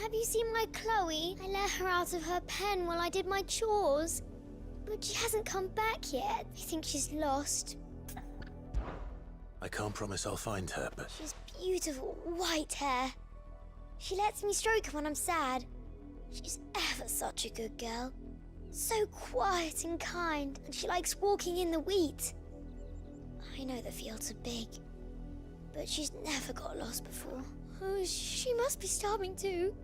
Have you seen my Chloe? I let her out of her pen while I did my chores. But she hasn't come back yet. I think she's lost. I can't promise I'll find her, but... She's beautiful white hair. She lets me stroke her when I'm sad. She's ever such a good girl. So quiet and kind, and she likes walking in the wheat. I know the fields are big, but she's never got lost before. Oh, she must be starving too.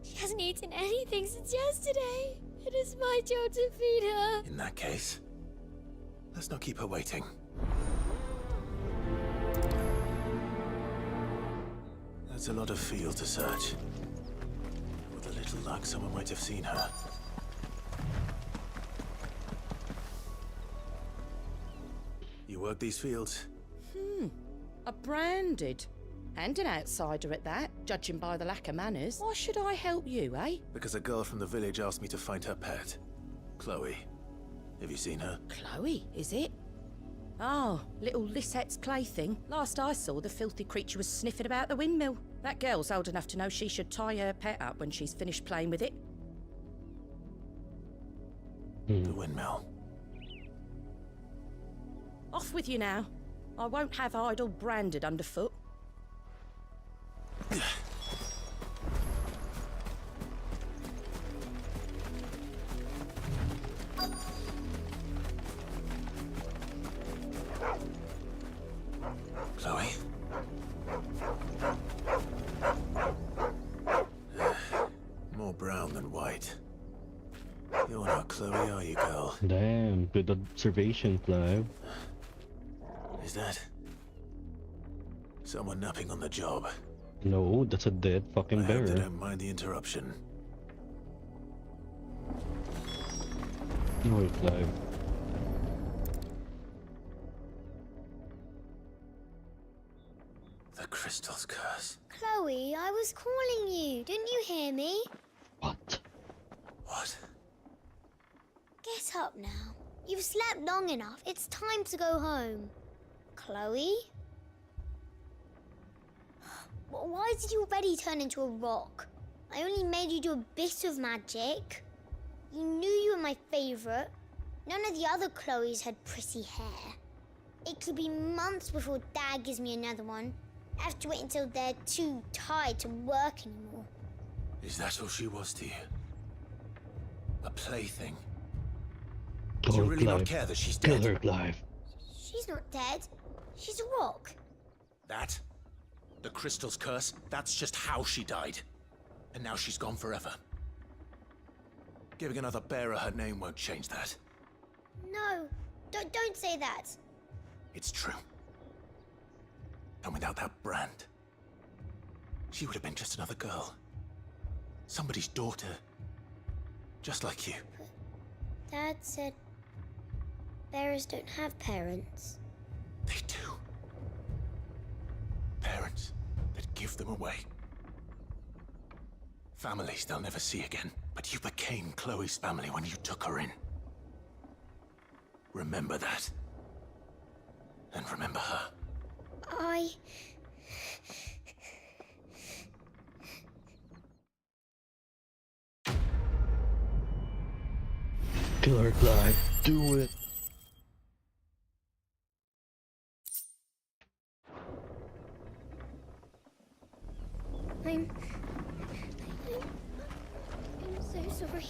She hasn't eaten anything since yesterday. It is my job to feed her. In that case, let's not keep her waiting. That's a lot of field to search. With a little luck, someone might have seen her. You work these fields? A branded. And an outsider at that, judging by the lack of manners. Why should I help you, eh? Because a girl from the village asked me to find her pet. Chloe. Have you seen her? Chloe, is it? Oh, little Lisette's plaything. Last I saw, the filthy creature was sniffing about the windmill. That girl's old enough to know she should tie her pet up when she's finished playing with it. The windmill. Off with you now. I won't have idle branded underfoot. Chloe? More brown than white. You're not Chloe, are you, girl? Damn, good observation, Clive. Is that someone napping on the job? No, that's a dead fucking I hope they bear. don't mind the interruption. No, Clive. The crystal's curse. Chloe, I was calling you. Didn't you hear me? What? What? Get up now. You've slept long enough. It's time to go home. Chloe? Why did you already turn into a rock? I only made you do a bit of magic. You knew you were my favourite. None of the other Chloes had pretty hair. It could be months before Dad gives me another one. I have to wait until they're too tired to work anymore. Is that all she was to you? A plaything? Kill Do you her, really not Clive. care that she's Kill dead? her, Clive. She's not dead. She's a rock. That? The crystal's curse? That's just how she died. And now she's gone forever. Giving another bearer her name won't change that. No, Don't say that. It's true. And without that brand, she would have been just another girl. Somebody's daughter. Just like you. Dad said bearers don't have parents. They do. Parents that give them away. Families they'll never see again. But you became Chloe's family when you took her in. Remember that. And remember her. Killer Clyde, do it. I'm so sorry.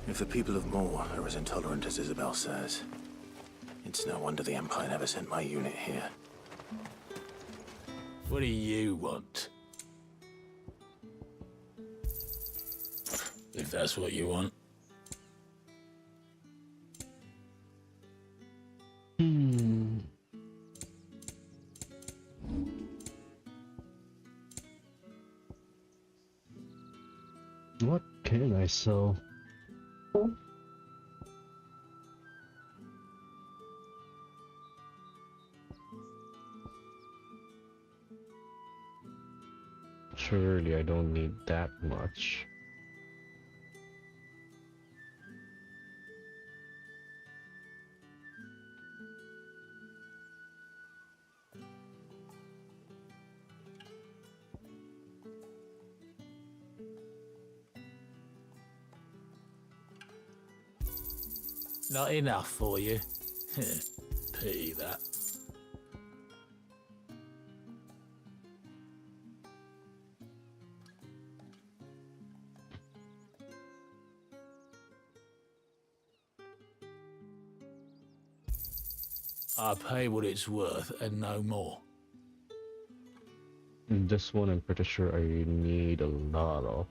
If the people of Moor are as intolerant as Isabel says, it's no wonder the Empire never sent my unit here. What do you want? If that's what you want. What can I sell? Surely I don't need that much. Not enough for you. Pity that. I'll pay what it's worth and no more. This one I'm pretty sure I need a lot of.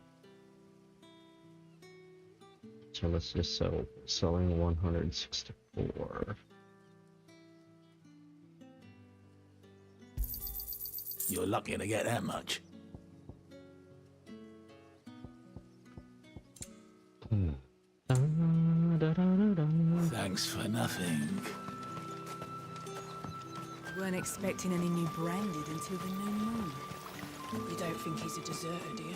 So let's just selling 164. You're lucky to get that much. Thanks for nothing. Weren't expecting any new branded until the new moon. You don't think he's a deserter, do you?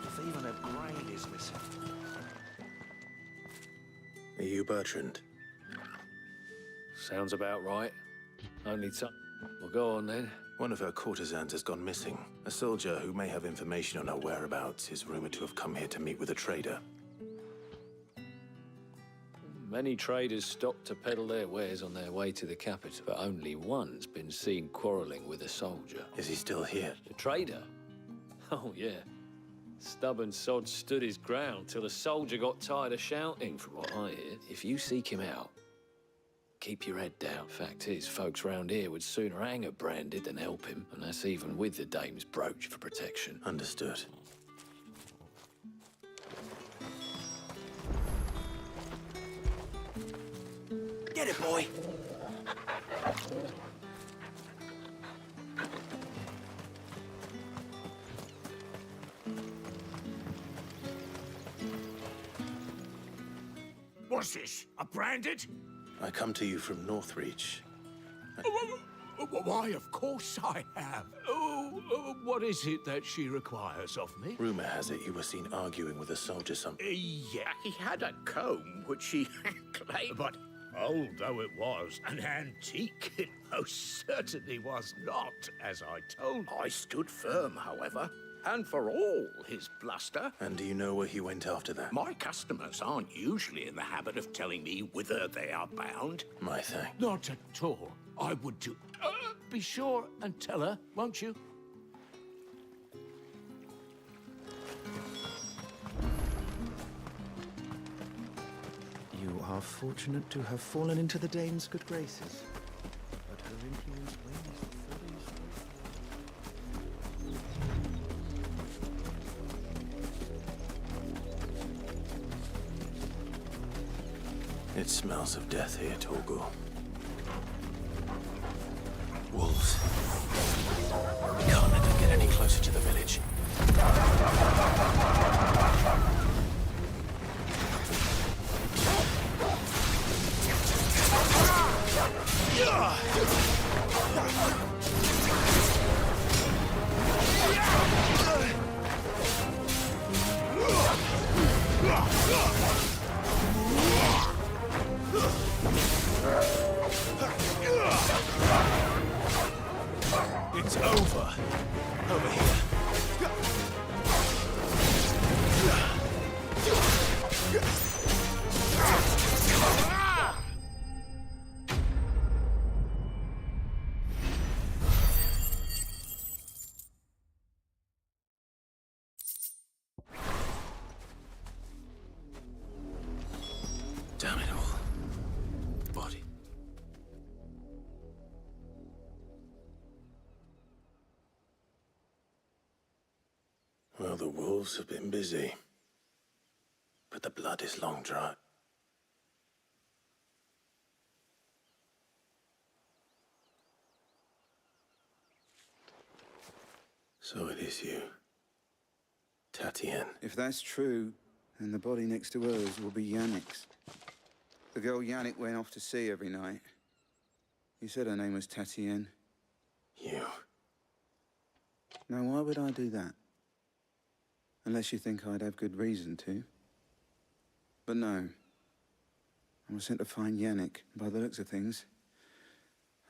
If even a brain is missing. Are you Bertrand? Sounds about right. Only time. Well, go on then. One of her courtesans has gone missing. A soldier who may have information on her whereabouts is rumored to have come here to meet with a trader. Many traders stopped to peddle their wares on their way to the capital, but only one's been seen quarreling with a soldier. Is he still here? The trader? Oh, yeah. Stubborn sod stood his ground till the soldier got tired of shouting, from what I hear. If you seek him out, keep your head down. Fact is, folks round here would sooner hang a branded than help him, and that's even with the dame's brooch for protection. Understood. Get it, boy. What's this? A branded? I come to you from Northreach. Why, of course I have. What is it that she requires of me? Rumor has it you were seen arguing with a soldier Yeah, he had a comb which he claimed, but old though it was, an antique it most certainly was not, as I told. I stood firm, however, and for all his bluster. And do you know where he went after that? My customers aren't usually in the habit of telling me whither they are bound. My thanks. Not at all. I would too. Be sure and tell her, won't you? You are fortunate to have fallen into the Dane's good graces. But her influence wanes before It smells of death here, Torgul. Wolves. We can't let them get any closer to the village. It's over. Over here. Damn it all. Body. Well, the wolves have been busy. But the blood is long dry. So it is you. Tatienne. If that's true, then the body next to hers will be Yannick's. The girl Yannick went off to sea every night. You said her name was Tatienne. You. Now, why would I do that? Unless you think I'd have good reason to. But no. I was sent to find Yannick. By the looks of things,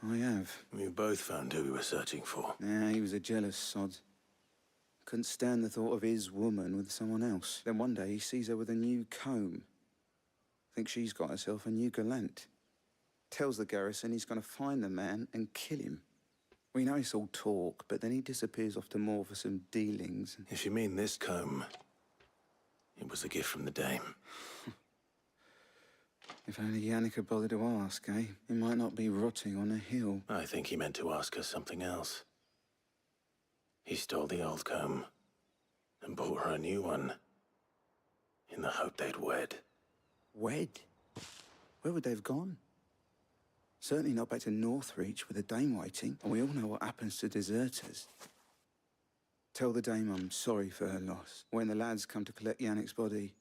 I have. We both found who we were searching for. Nah, he was a jealous sod. Couldn't stand the thought of his woman with someone else. Then one day he sees her with a new comb. Thinks she's got herself a new gallant. Tells the garrison he's going to find the man and kill him. We know it's all talk, but then he disappears off to more for some dealings. If you mean this comb, it was a gift from the dame. If only Yannick had bothered to ask, eh? He might not be rotting on a hill. I think he meant to ask her something else. He stole the old comb and bought her a new one in the hope they'd wed. Wed? Where would they have gone? Certainly not back to Northreach with the dame waiting, and we all know what happens to deserters. Tell the dame I'm sorry for her loss. When the lads come to collect Yannick's body,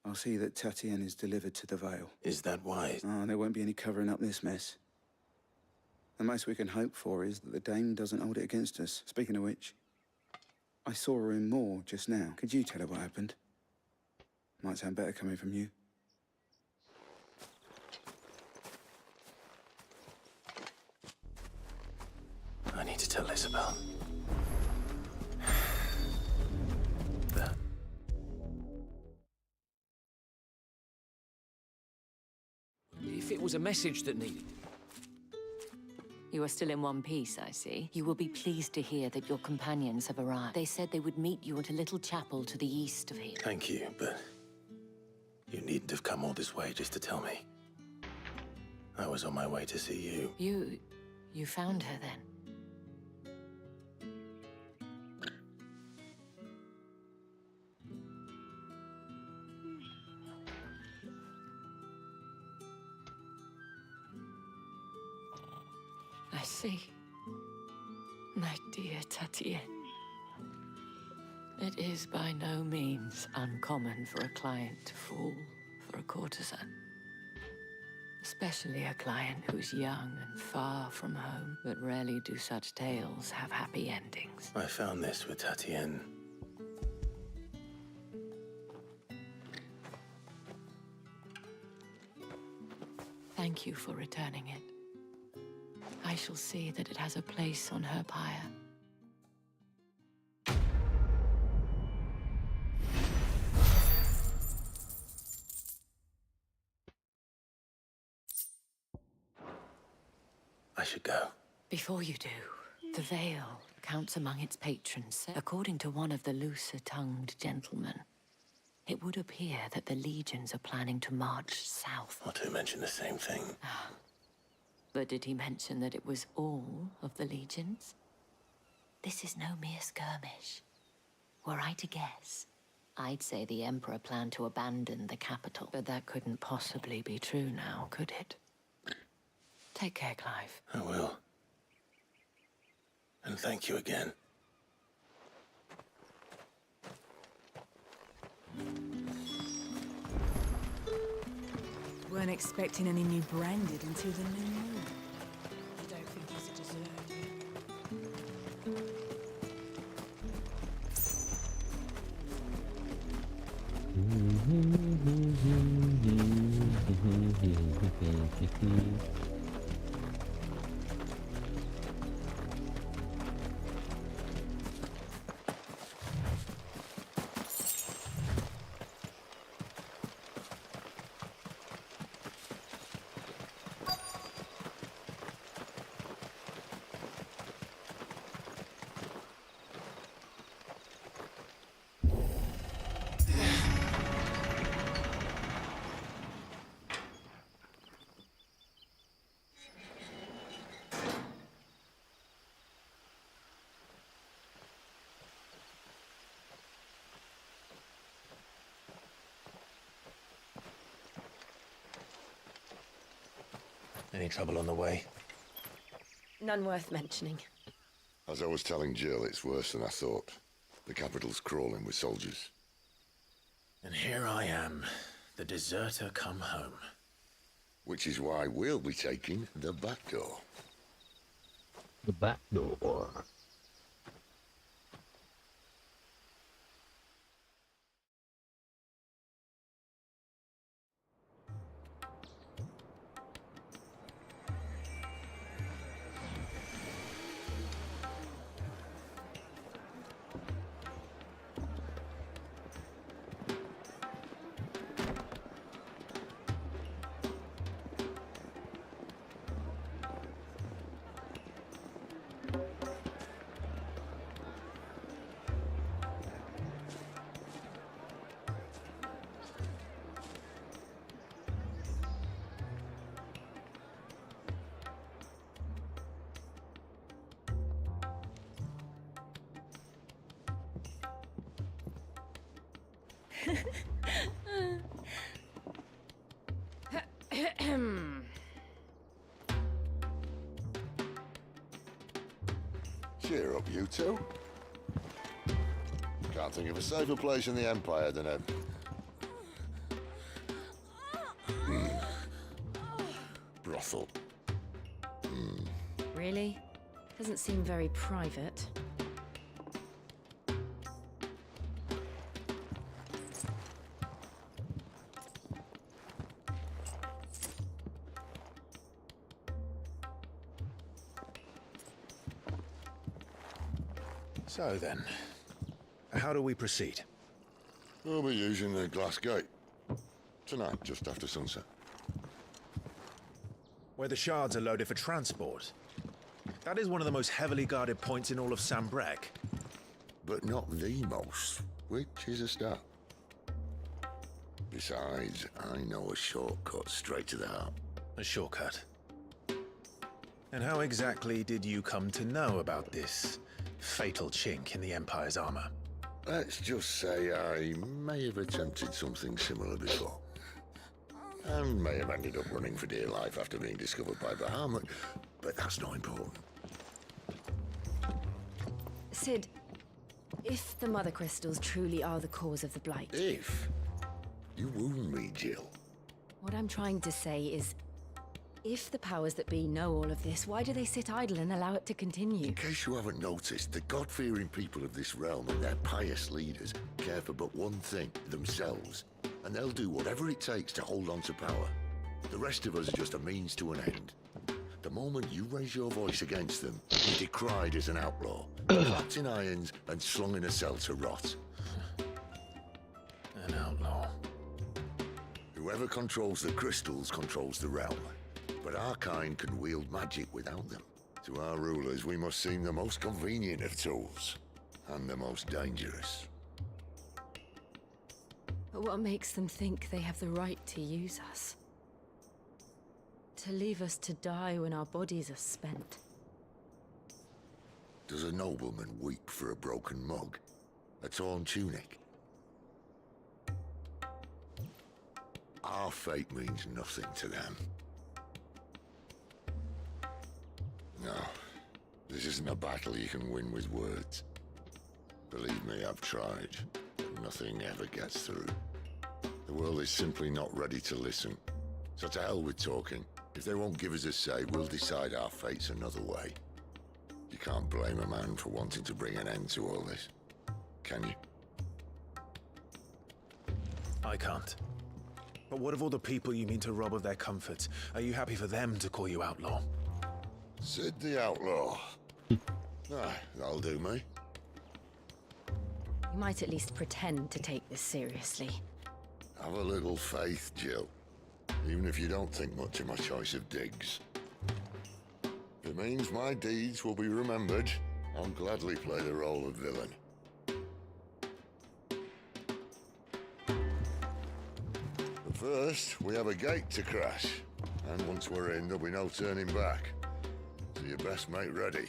I'll see that Tatienne is delivered to the Vale. Is that wise? Oh, there won't be any covering up this mess. The most we can hope for is that the dame doesn't hold it against us. Speaking of which, I saw her in Moor just now. Could you tell her what happened? Might sound better coming from you. I need to tell Isabel. That. If it was a message that needed... You are still in one piece, I see. You will be pleased to hear that your companions have arrived. They said they would meet you at a little chapel to the east of here. Thank you, but you needn't have come all this way just to tell me. I was on my way to see you. You found her then? I see. My dear Tatienne. It is by no means uncommon for a client to fall for a courtesan. Especially a client who's young and far from home. But rarely do such tales have happy endings. I found this with Tatienne. Thank you for returning it. I shall see that it has a place on her pyre. I should go. Before you do, the Vale counts among its patrons. According to one of the looser-tongued gentlemen, it would appear that the legions are planning to march south. Not to mention the same thing. But did he mention that it was all of the legions? This is no mere skirmish. Were I to guess, I'd say the Emperor planned to abandon the capital. But that couldn't possibly be true now, could it? Take care, Clive. I will. And thank you again. Weren't expecting any new branded until the new moon. You don't think he's a deserter, Any trouble on the way? None worth mentioning. As I was telling Jill, it's worse than I thought. The capital's crawling with soldiers. And here I am, the deserter come home. Which is why we'll be taking the back door. The back door. Cheer up, you two. Can't think of a safer place in the Empire than a... brothel. Really? Doesn't seem very private. So then, how do we proceed? We'll be using the glass gate. Tonight, just after sunset. Where the shards are loaded for transport. That is one of the most heavily guarded points in all of Sambrec. But not the most, which is a start. Besides, I know a shortcut straight to the heart. A shortcut? And how exactly did you come to know about this fatal chink in the Empire's armor? Let's just say I may have attempted something similar before. And may have ended up running for dear life after being discovered by Bahamut, but that's not important. Sid, if the Mother Crystals truly are the cause of the Blight... If? You wound me, Jill. What I'm trying to say is, if the powers that be know all of this, why do they sit idle and allow it to continue? In case you haven't noticed, the God-fearing people of this realm and their pious leaders care for but one thing, themselves. And they'll do whatever it takes to hold on to power. The rest of us are just a means to an end. The moment you raise your voice against them, you're decried as an outlaw, trapped in irons and slung in a cell to rot. An outlaw. Whoever controls the crystals controls the realm. But but our kind can wield magic without them. To our rulers, we must seem the most convenient of tools, and the most dangerous. But what makes them think they have the right to use us? To leave us to die when our bodies are spent? Does a nobleman weep for a broken mug? A torn tunic? Our fate means nothing to them. No, this isn't a battle you can win with words. Believe me, I've tried, but nothing ever gets through. The world is simply not ready to listen. So to hell with talking. If they won't give us a say, we'll decide our fates another way. You can't blame a man for wanting to bring an end to all this, can you? I can't. But what of all the people you mean to rob of their comforts? Are you happy for them to call you outlaw? Sid the outlaw. That'll do me. You might at least pretend to take this seriously. Have a little faith, Jill. Even if you don't think much of my choice of digs. If it means my deeds will be remembered, I'll gladly play the role of villain. But first, we have a gate to crash. And once we're in, there'll be no turning back. So you best make ready.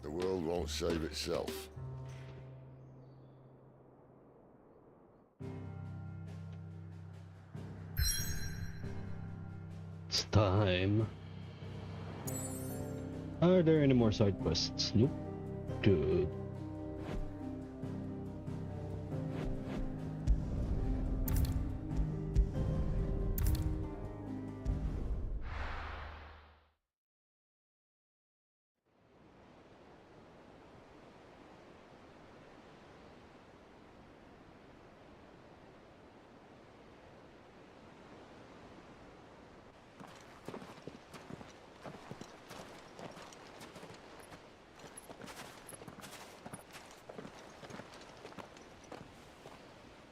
The world won't save itself. It's time. Are there any more side quests? Nope. Good.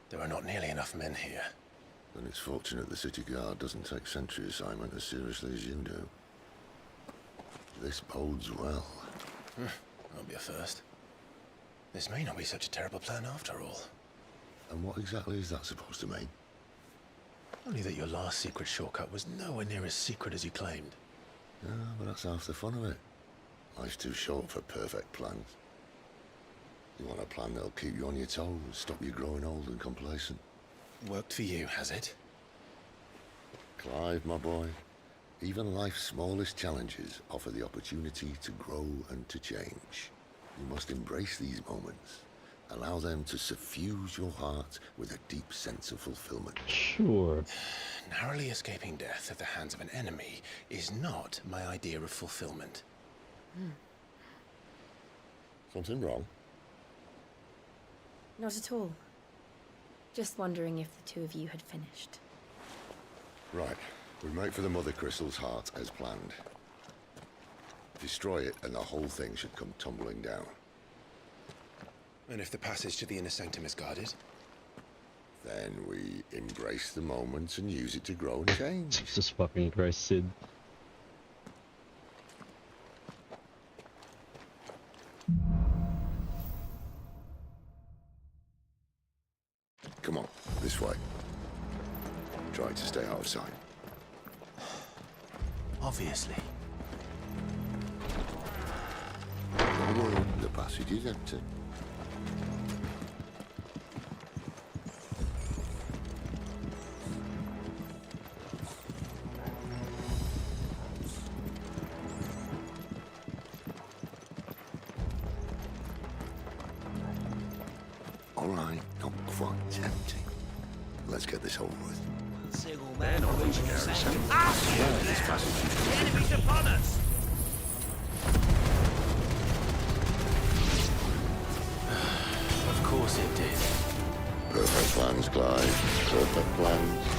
There are not nearly enough men here. Then it's fortunate the city guard doesn't take sentry assignment as seriously as you do. This bodes well. That'll be a first. This may not be such a terrible plan after all. And what exactly is that supposed to mean? Only that your last secret shortcut was nowhere near as secret as you claimed. Yeah, but that's half the fun of it. Life's too short for perfect plans. You want a plan that'll keep you on your toes, stop you growing old and complacent. Worked for you, has it? Clive, my boy, even life's smallest challenges offer the opportunity to grow and to change. You must embrace these moments. Allow them to suffuse your heart with a deep sense of fulfillment. Sure. Narrowly escaping death at the hands of an enemy is not my idea of fulfillment. Something wrong? Not at all. Just wondering if the two of you had finished. Right. We make for the Mother Crystal's heart as planned. Destroy it and the whole thing should come tumbling down. And if the passage to the inner sanctum is guarded? Then we embrace the moment and use it to grow and change. Jesus fucking Christ, Sid. Come on, this way. Try to stay out of sight. Obviously. Don't worry, the passage is empty. All right, not quite empty. Let's get this over with. Single man on each section. This passage is The enemy's upon us! Of course it did. perfect plans, Clive. Perfect plans.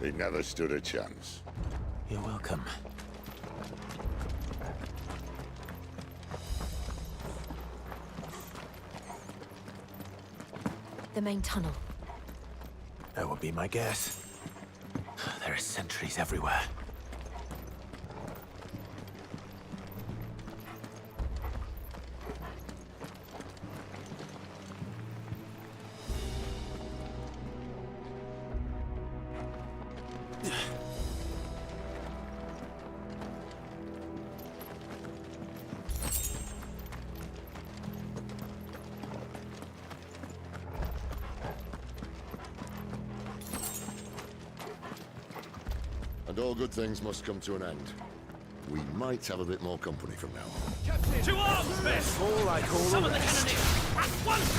He never stood a chance. You're welcome. The main tunnel. That would be my guess. There are sentries everywhere. And all good things must come to an end. We might have a bit more company from now on. To arms, men! All like all Summon the the rest. cannoneers! At once!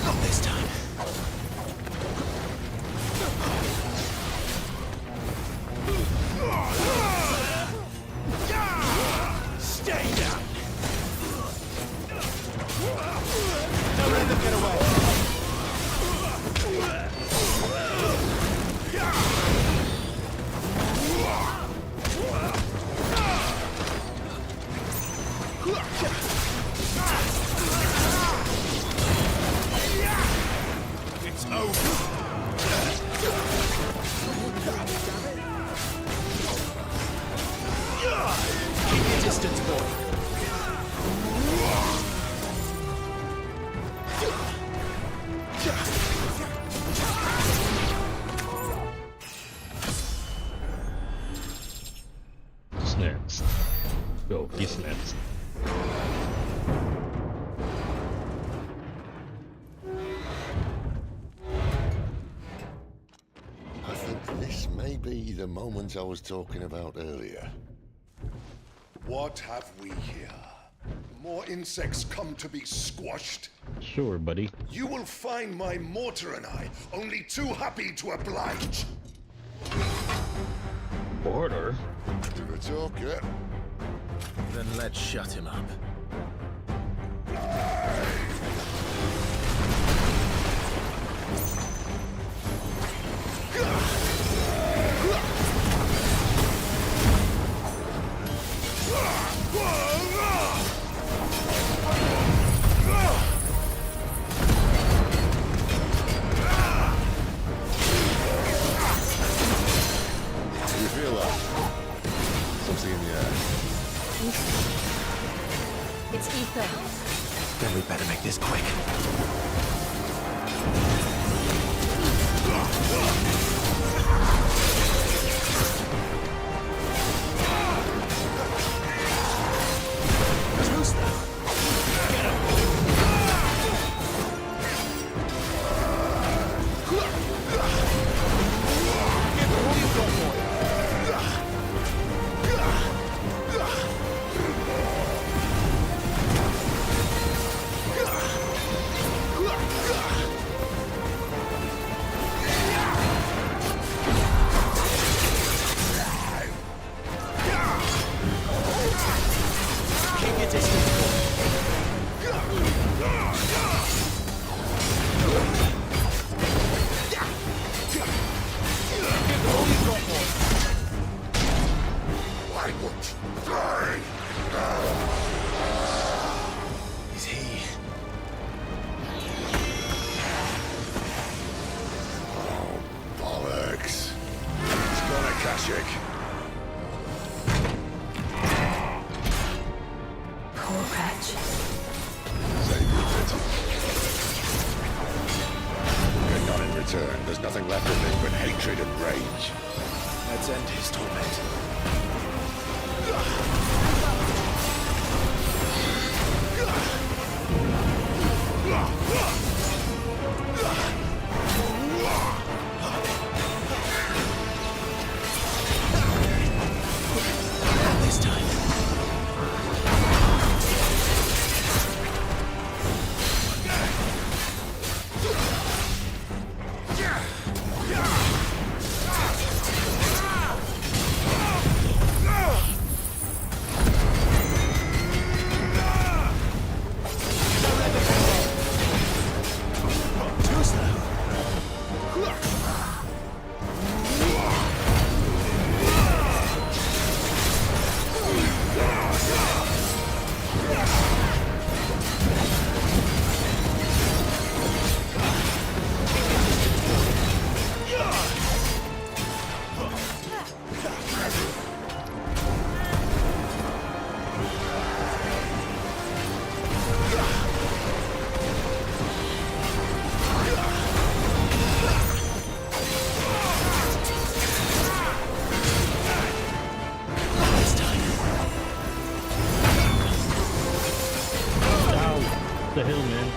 Not this time. Stay down! Don't let them get away. It's over! Keep your distance, boy. Snaps. Go, he snaps. I think this may be the moment I was talking about earlier. What have we here? More insects come to be squashed? Sure, buddy. You will find my mortar and I only too happy to oblige. Order? Give a talk, yeah? Then let's shut him up. Do you feel that? Something in the air. It's ether. Then we better make this quick. Who's that? Keep your distance, I won't die! Is he? Oh, bollocks. He's got a Kashik. Poor Patch. Save it. And not in return. There's nothing left of him but hatred and rage. Let's end his torment. This time. the hell, man?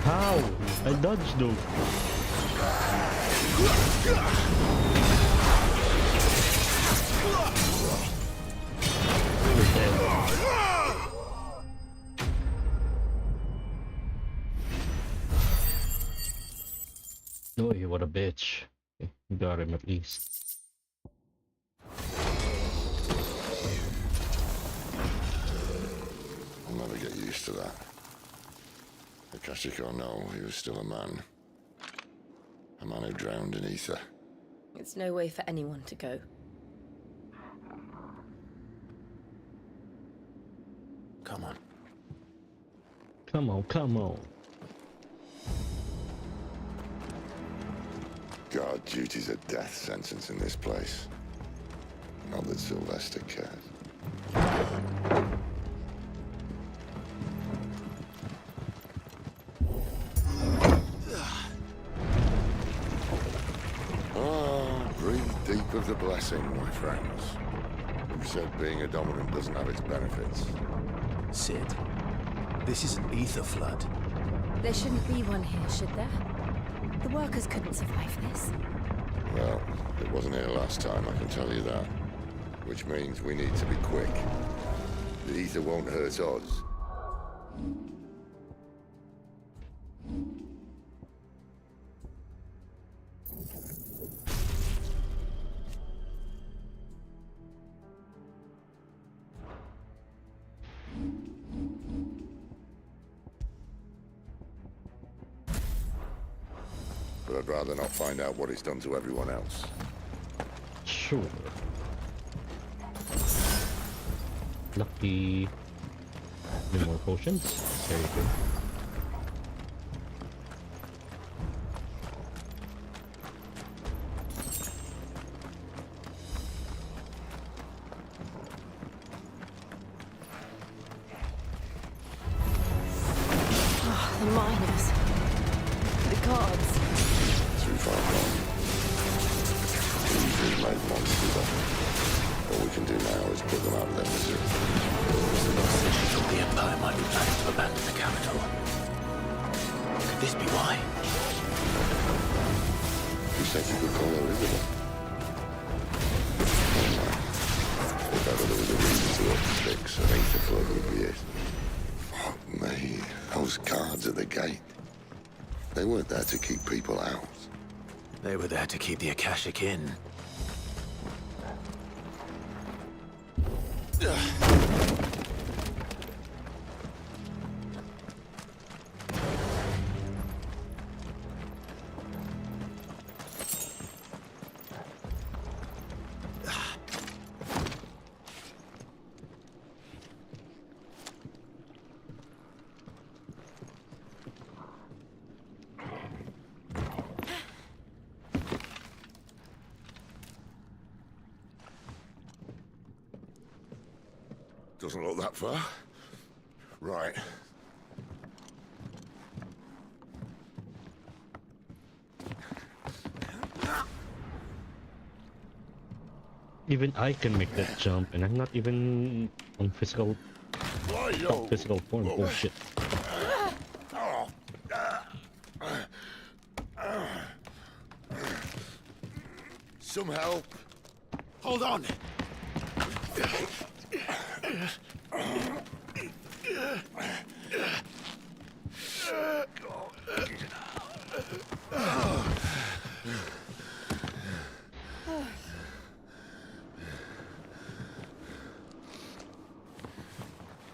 How? I dodged though. You're dead. Oh, what a bitch. Okay, got him at least. I'll never get used to that. Akashic or no, he was still a man. A man who drowned in ether. It's no way for anyone to go. Come on. Come on, come on. Guard duty's a death sentence in this place. Not that Sylvester cared. Breathe deep of the blessing, my friends. Who said being a dominant doesn't have its benefits? Sid, this is an ether flood. There shouldn't be one here, should there? The workers couldn't survive this. Well, it wasn't here last time, I can tell you that. Which means we need to be quick. The ether won't hurt us. But I'd rather not find out what it's done to everyone else. Sure. Lucky. No more potions. Very good. Oh, the miners. The guards. Too far gone. Easy made monsters of them. All we can do now is put them out of their misery. She thought the Empire might be planning to abandon the capital. Could this be why? You said you could call her Elizabeth. If ever there was a reason to up sticks, an ether flood would be it. Fuck me. Those guards at the gate. They weren't there to keep people out. They were there to keep the Akashic in. Doesn't look that far. Right. Even I can make that jump, and I'm not even on physical, top physical form. Oh shit! Some help. Hold on.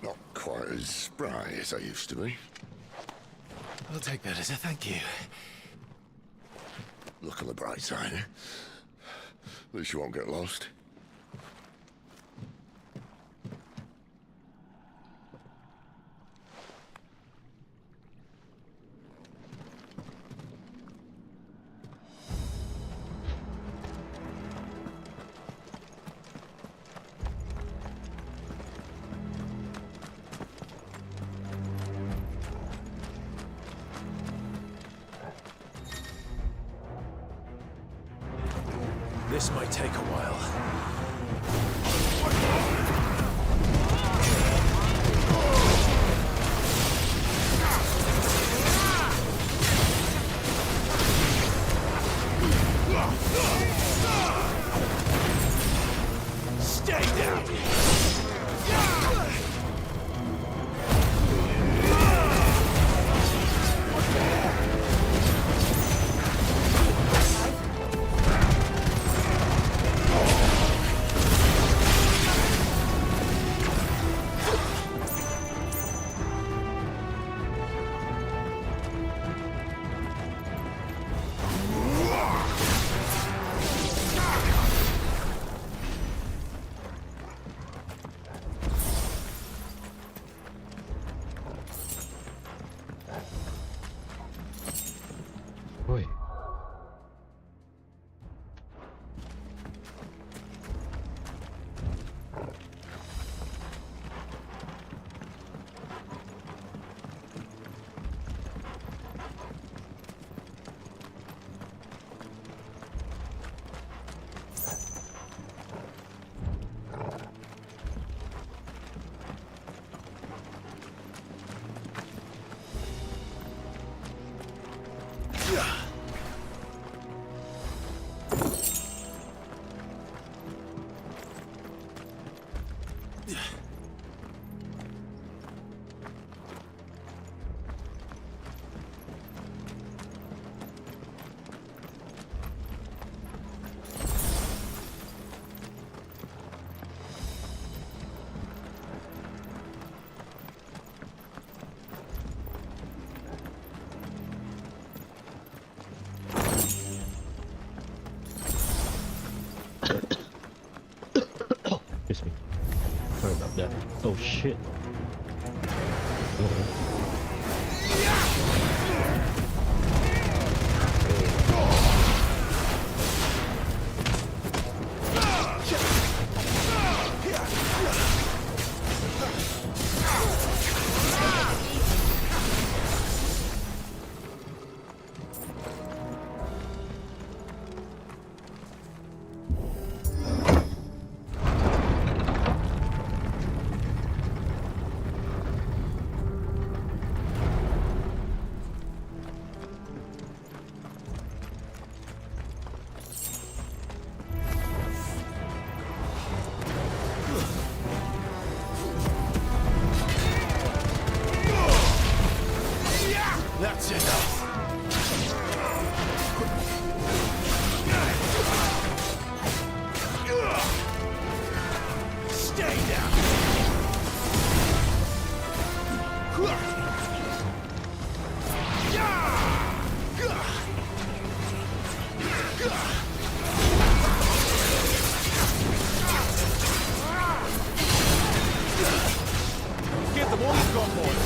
Not quite as spry as I used to be. I'll take that as a thank you. Look on the bright side, eh? At least you won't get lost. This might take a while. Stay down! Oi. Excuse me. Sorry about that. Oh shit. That's enough. Stay down. Get them all you've got, boys.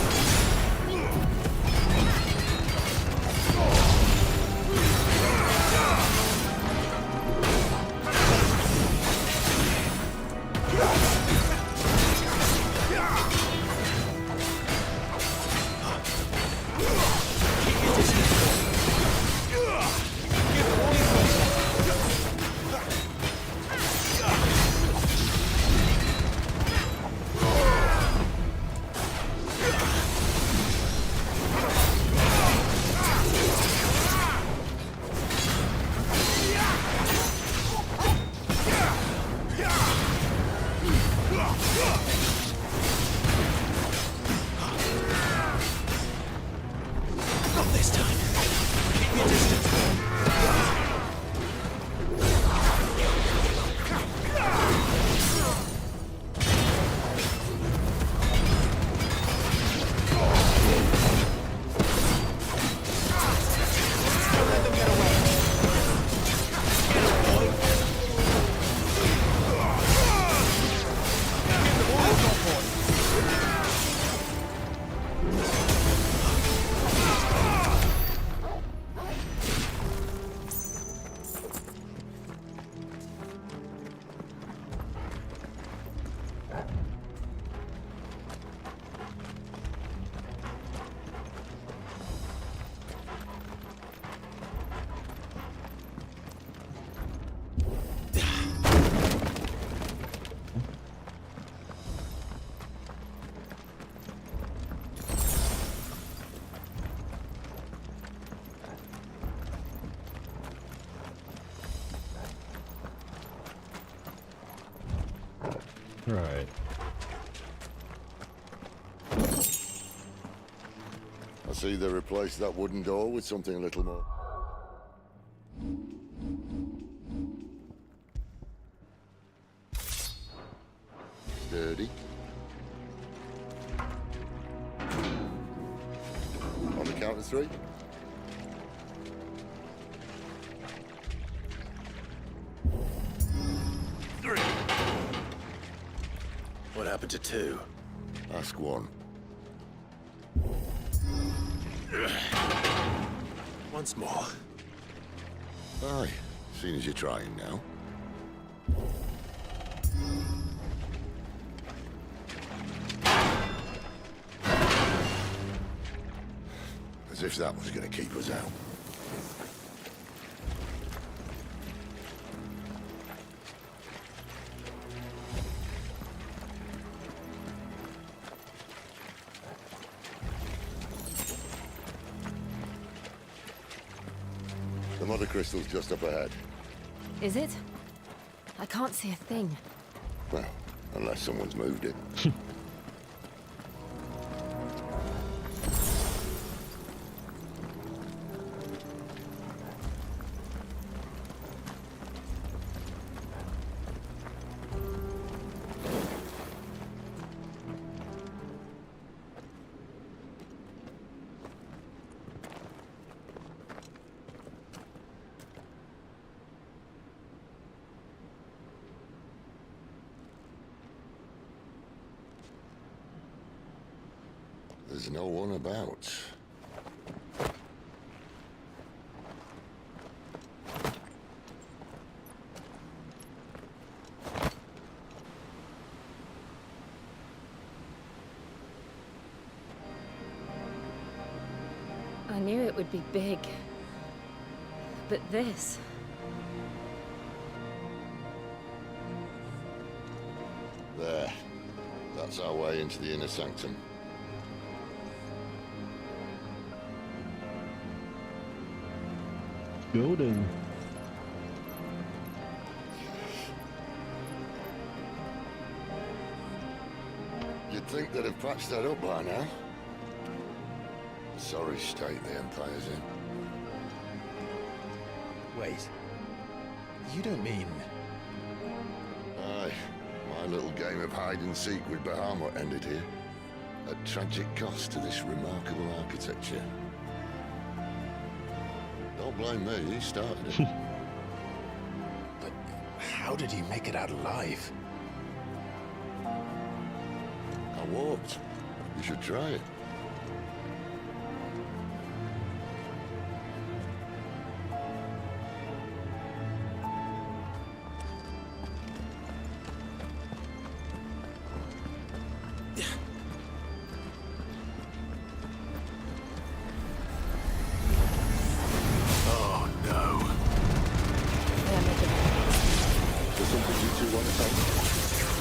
Right. I see they replaced that wooden door with something a little more. Sturdy. On the count of 3. What happened to 2? Ask 1. Once more. Aye, seeing as you're trying now. As if that was going to keep us out. The mother crystal's just up ahead. Is it? I can't see a thing. Well, unless someone's moved it. There's no one about. I knew it would be big. But this... There. That's our way into the inner sanctum. Go then. You'd think they'd have patched that up by now. Sorry state the Empire's in. Wait. You don't mean... Aye. My little game of hide-and-seek with Bahamut ended here. At tragic cost to this remarkable architecture. Don't blame me, he started it. But how did he make it out alive? I walked. You should try it.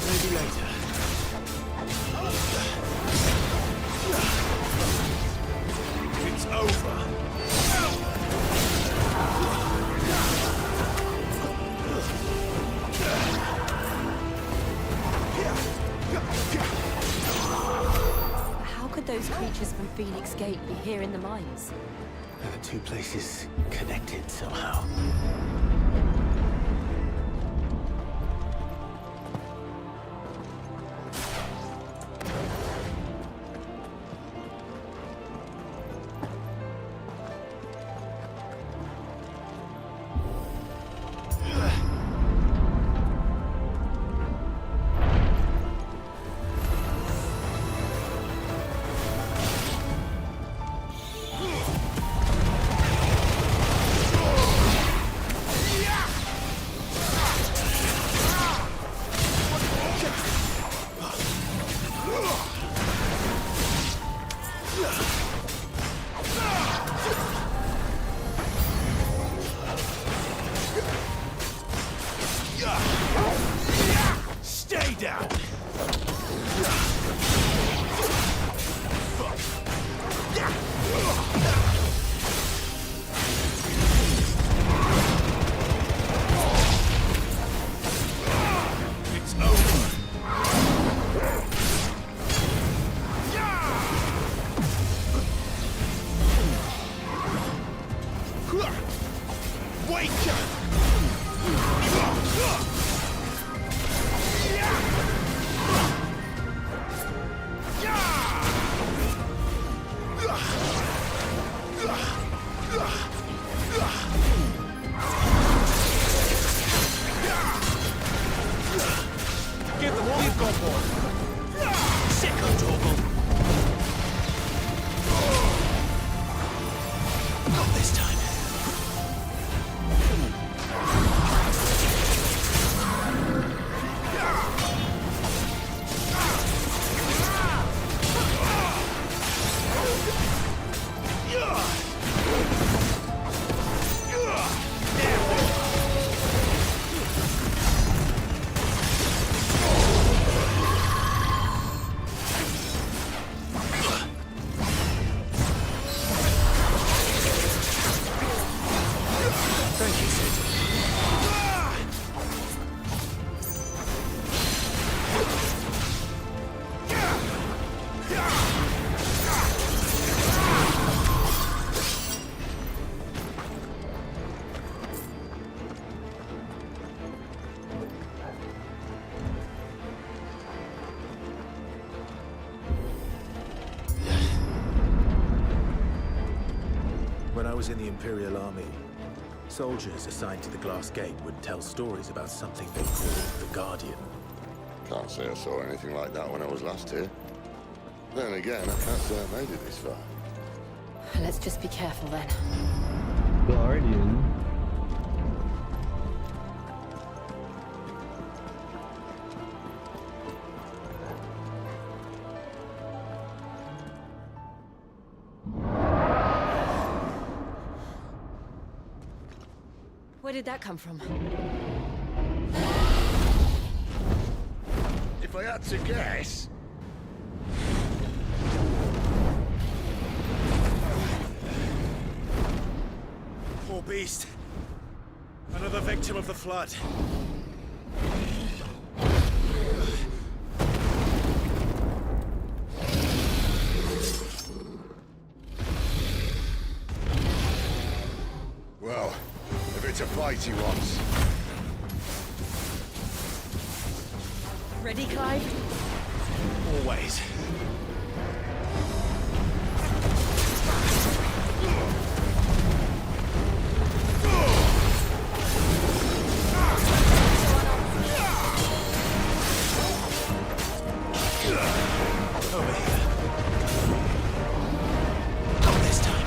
Maybe later. It's over. How could those creatures from Phoenix Gate be here in the mines? Are the 2 places connected somehow? I was in the Imperial Army, soldiers assigned to the Glass Gate would tell stories about something they called the Guardian. Can't say I saw anything like that when I was last here. Then again, I can't say I made it this far. Let's just be careful then. Guardian. Where did that come from? If I had to guess... Poor beast. Another victim of the flood. Well, if it's a fight he wants. Ready, Clive? Always. Over here. Not this time.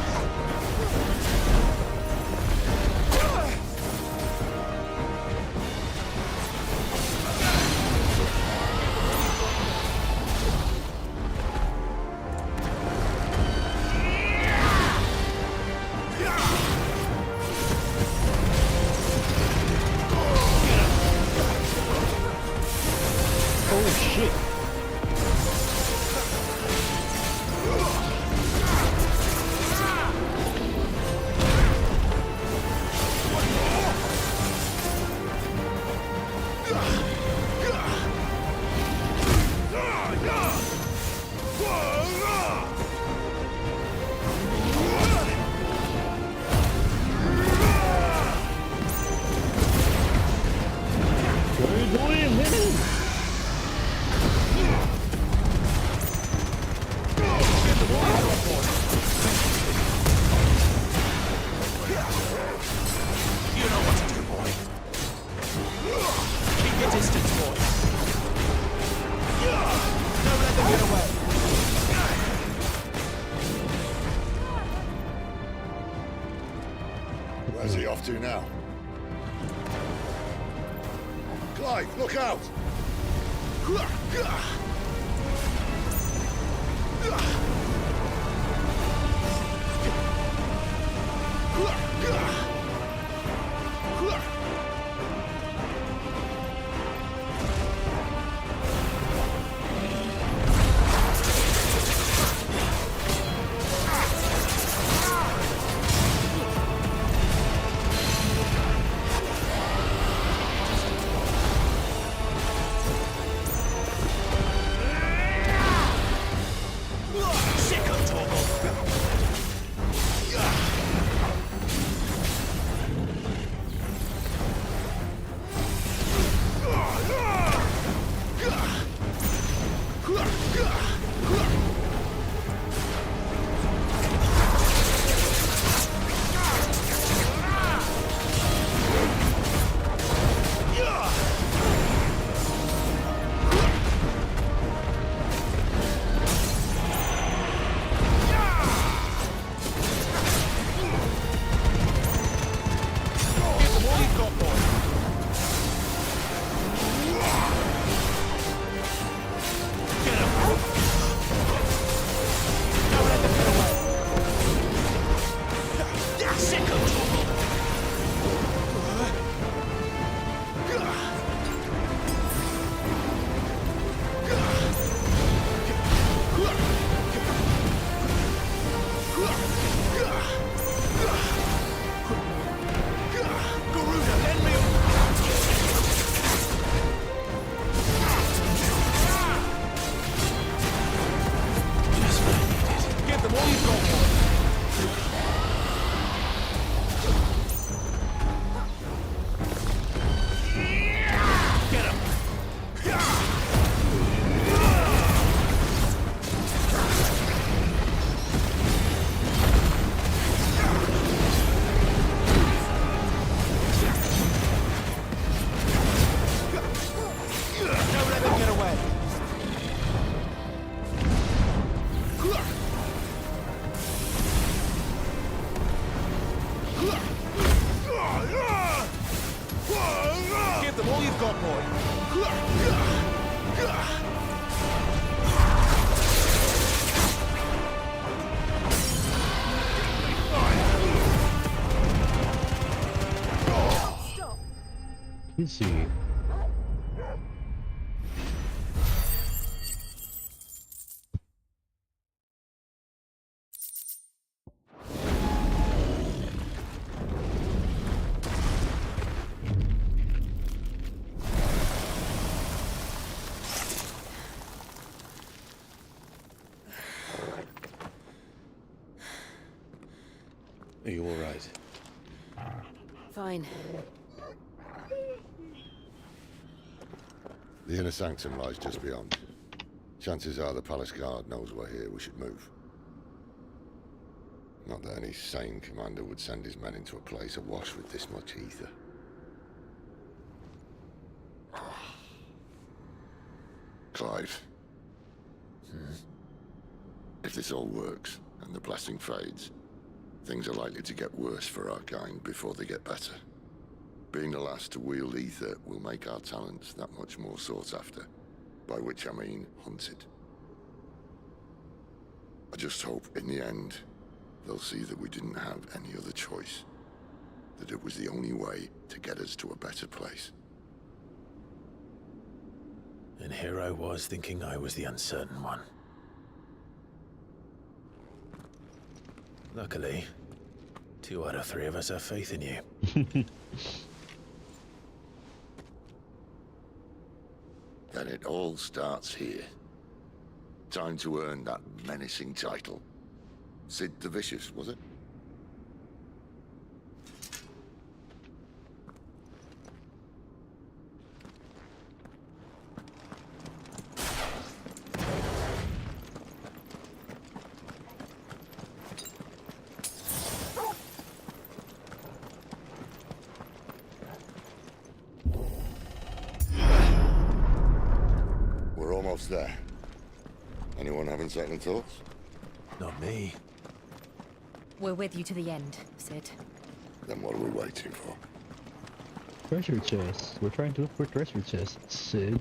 Oh shit. What are you doing, man? You know what to do, boy. Keep your distance, boy. Don't let them get away. Where's he off to now? Clive, look out! busy. Are you all right? Fine. The inner sanctum lies just beyond. Chances are the palace guard knows we're here. We should move. Not that any sane commander would send his men into a place awash with this much ether. Clive. If this all works, and the blessing fades, things are likely to get worse for our kind before they get better. Being the last to wield ether will make our talents that much more sought after, by which I mean hunted. I just hope, in the end, they'll see that we didn't have any other choice, that it was the only way to get us to a better place. And here I was thinking I was the uncertain one. Luckily, 2 out of 3 of us have faith in you. Then it all starts here. Time to earn that menacing title. Sid the Vicious, was it? We're almost there. Anyone having second thoughts? Not me. We're with you to the end, Sid. Then what are we waiting for? Treasure chests. We're trying to look for treasure chests, Sid.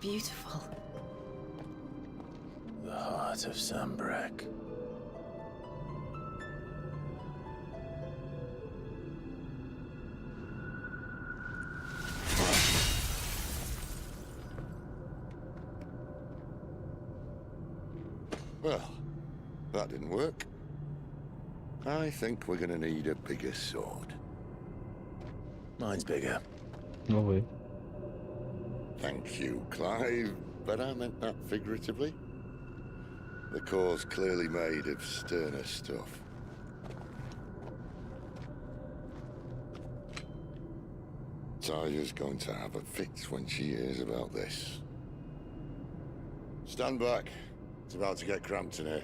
Beautiful. The heart of Sambrek. Well, that didn't work. I think we're gonna need a bigger sword. Mine's bigger. No way. Thank you, Clive, but I meant that figuratively. The core's clearly made of sterner stuff. Taya's going to have a fit when she hears about this. Stand back. It's about to get cramped in here.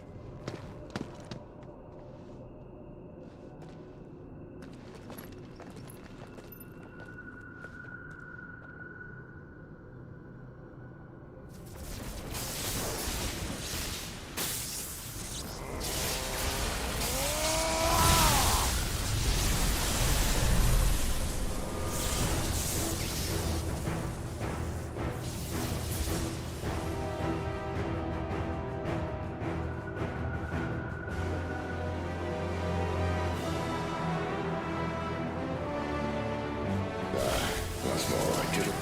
That's more like it.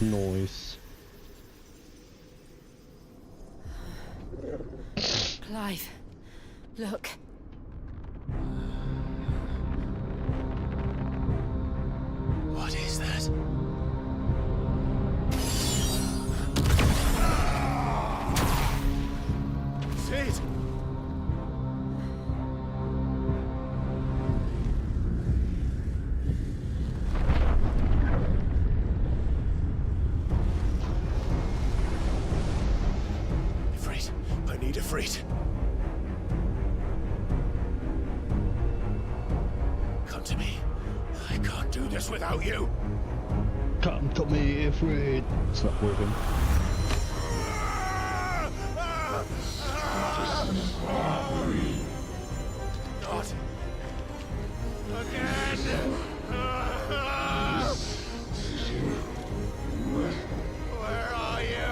Noise. Clive, look. What is that? us without you. Come to me, afraid. It's not working. Not again. Where are you?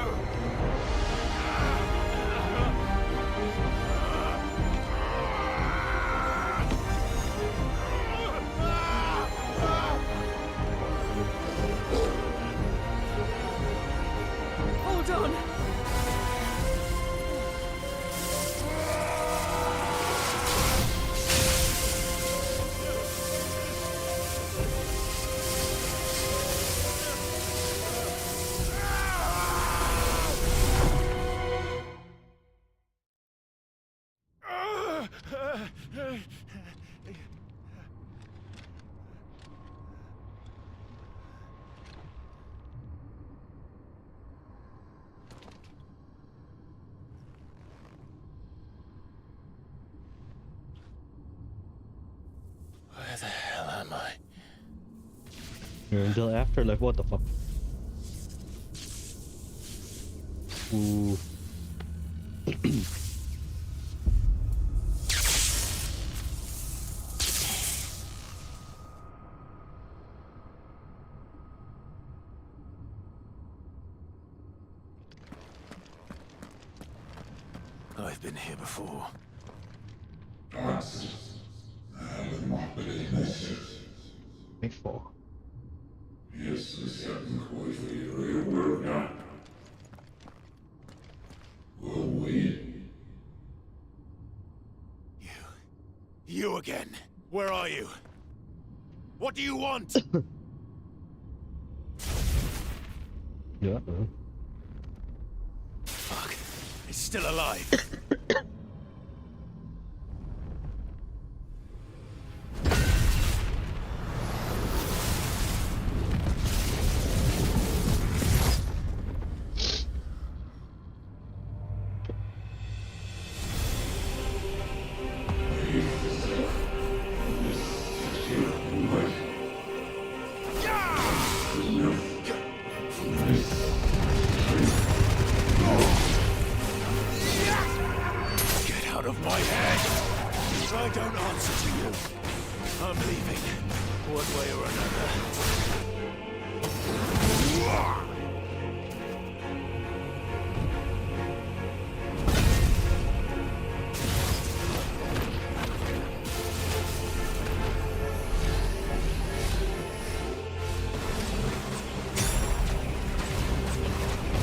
Hold on. Where the hell am I? You're in the afterlife, what the fuck? Ooh. I've been here before. Before. You again. Where are you? What do you want? Yeah. Fuck. It's still alive. Get out of my head! I don't answer to you. I'm leaving, one way or another.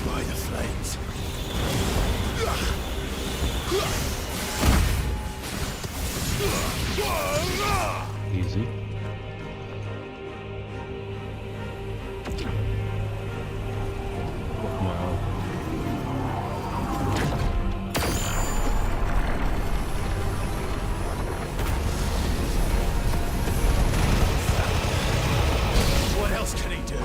By the flames. Easy. Wow. What else can he do?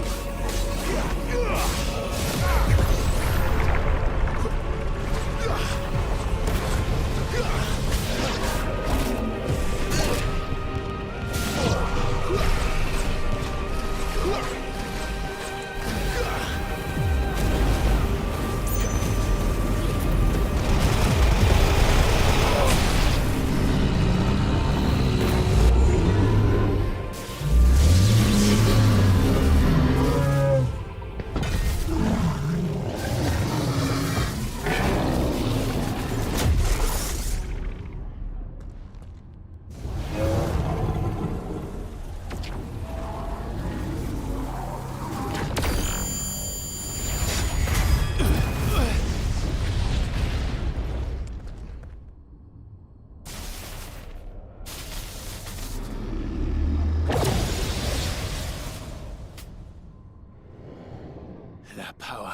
That power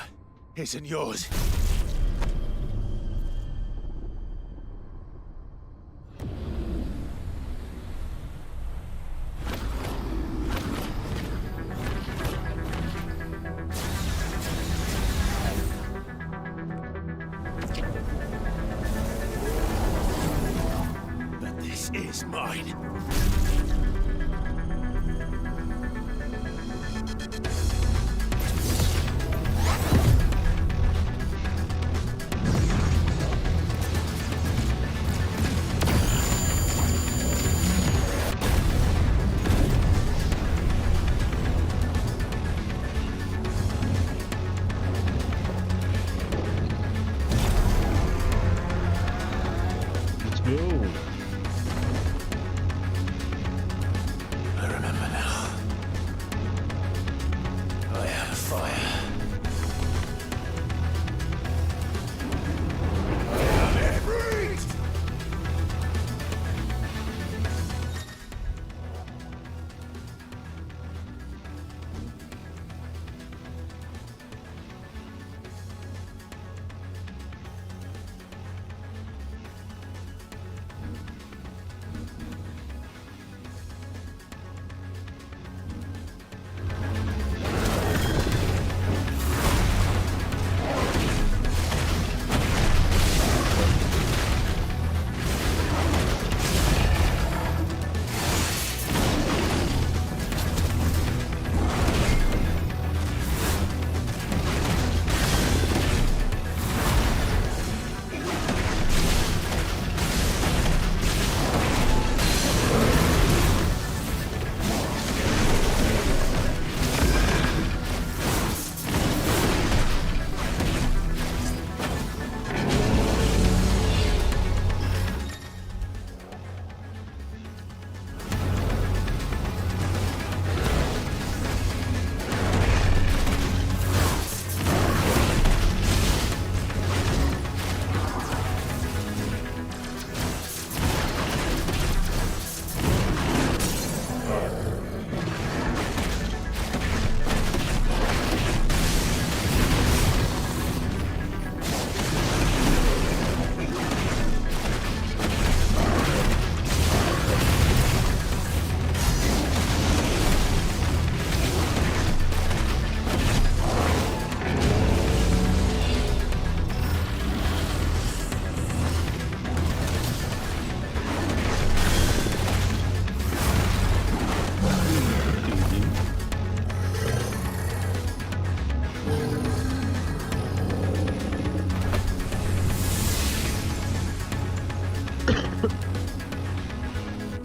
isn't yours. But this is mine. go. I remember now. I am fire.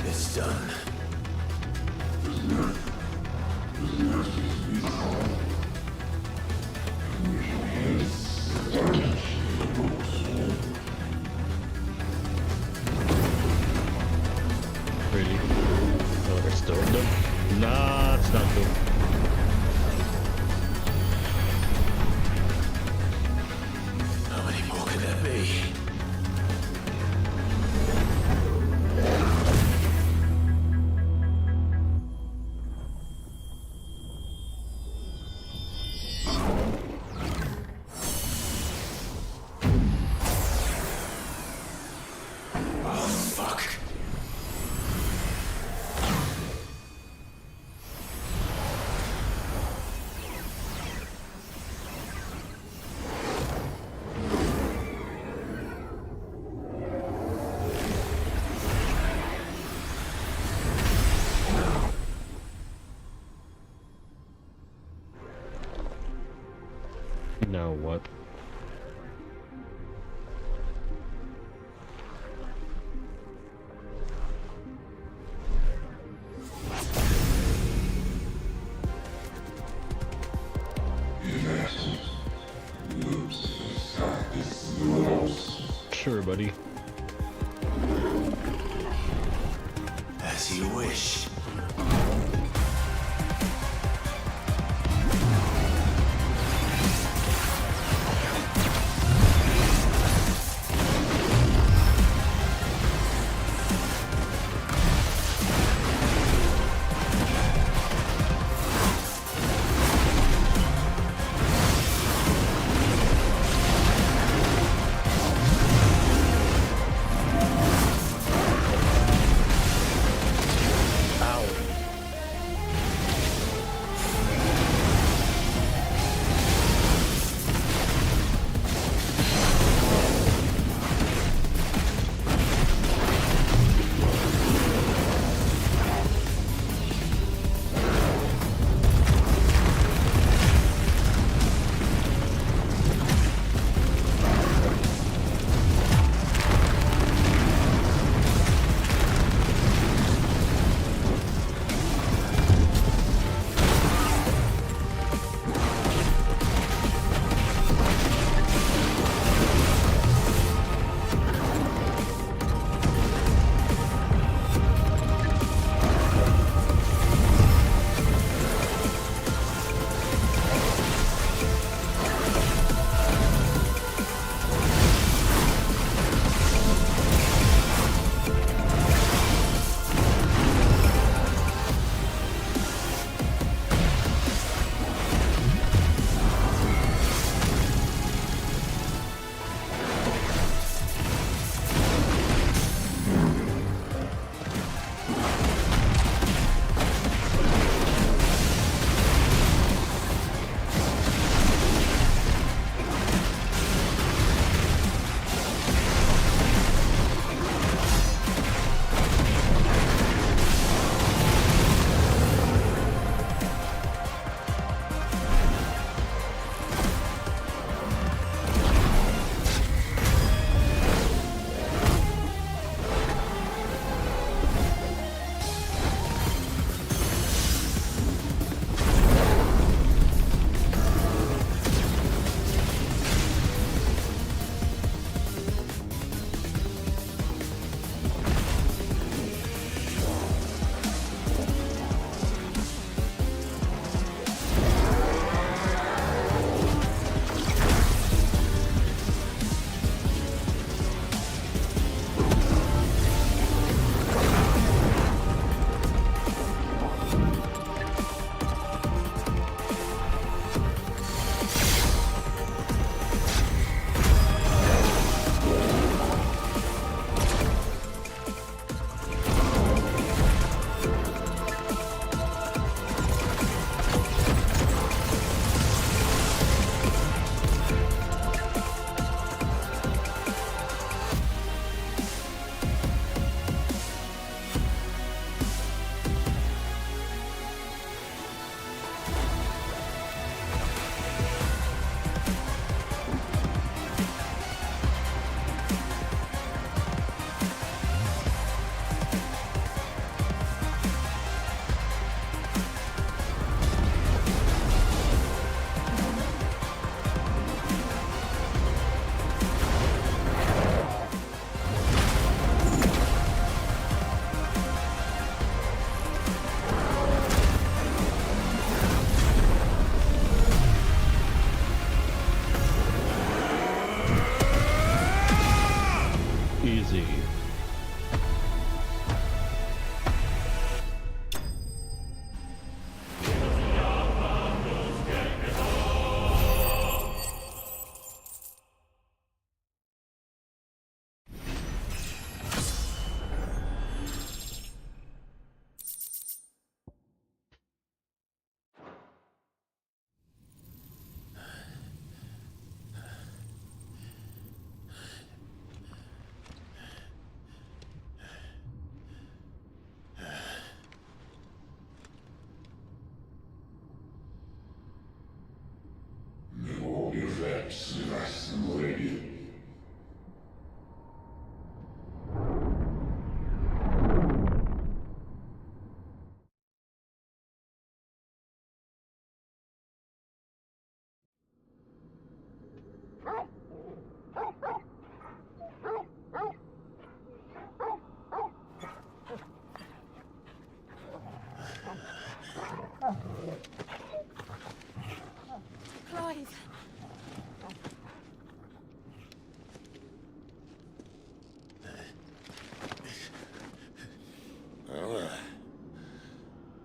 It's done. Really? Oh, they're still done? Nah, it's not done. How many more can there be? Oh, fuck. Now what? Sure, buddy. As you wish.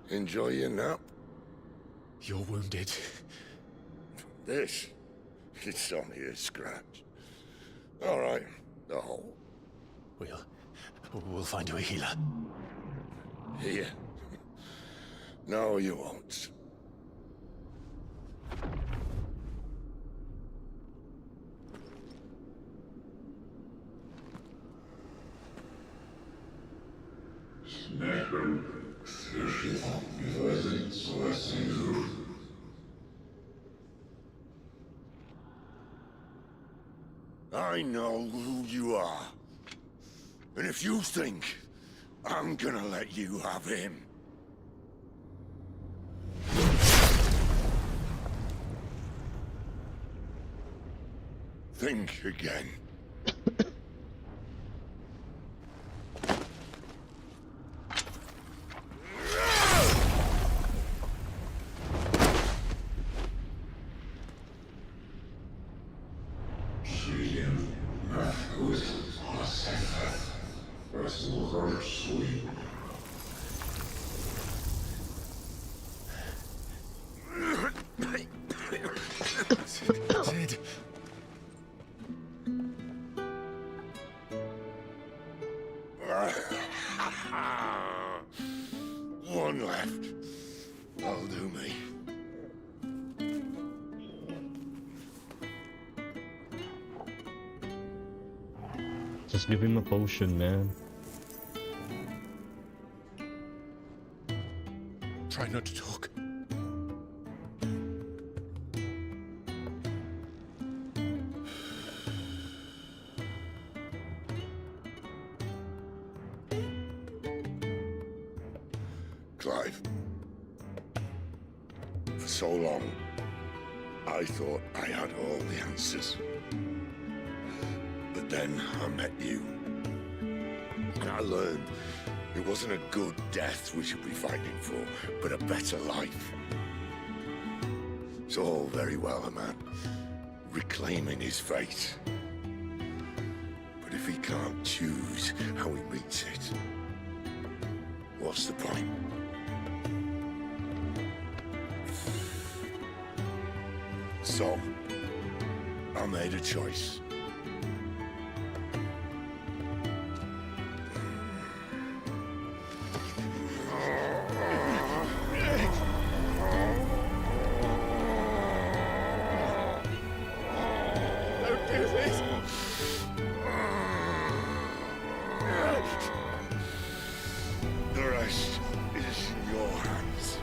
Enjoy your nap? You're wounded. This? It's only a scratch. All right, the hole. We'll find you a healer. Here? No, you won't. I know who you are. And if you think I'm gonna let you have him... think again. Sid. One left. That'll do me. Just give him a potion, man. Try not to talk. Clive. For so long, I thought I had all the answers. But then I met you. And I learned it wasn't a good death we should be fighting for, but a better life. It's all very well a man reclaiming his fate. But if he can't choose how he meets it, what's the point? So, I made a choice. Don't do this! The rest is in your hands.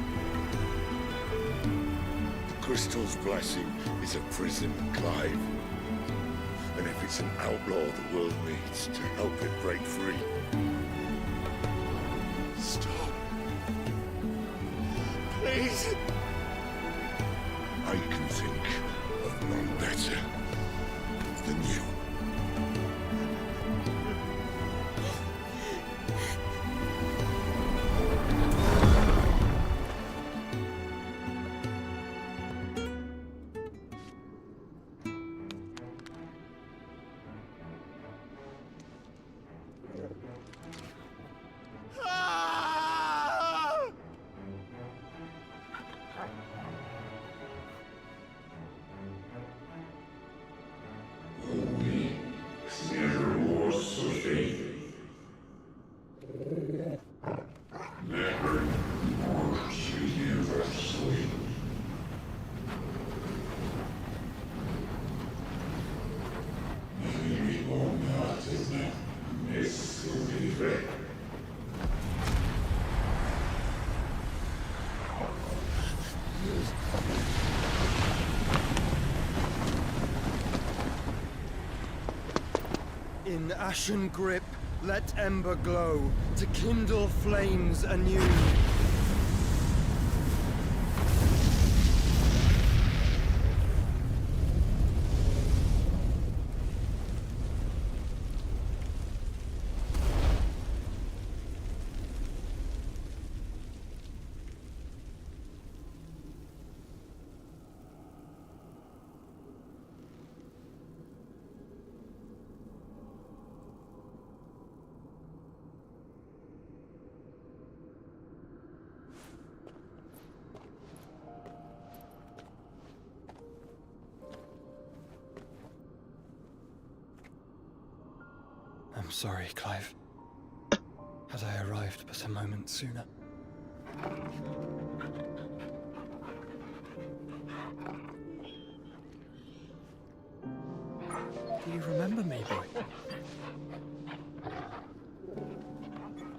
The Crystal's blessing is a prison, Clive. And if it's an outlaw the world needs to help it break free... Stop. Please. I can think of none better than you. In ashen grip, let ember glow, to kindle flames anew. sorry, Clive. Had I arrived but a moment sooner. Do you remember me, boy?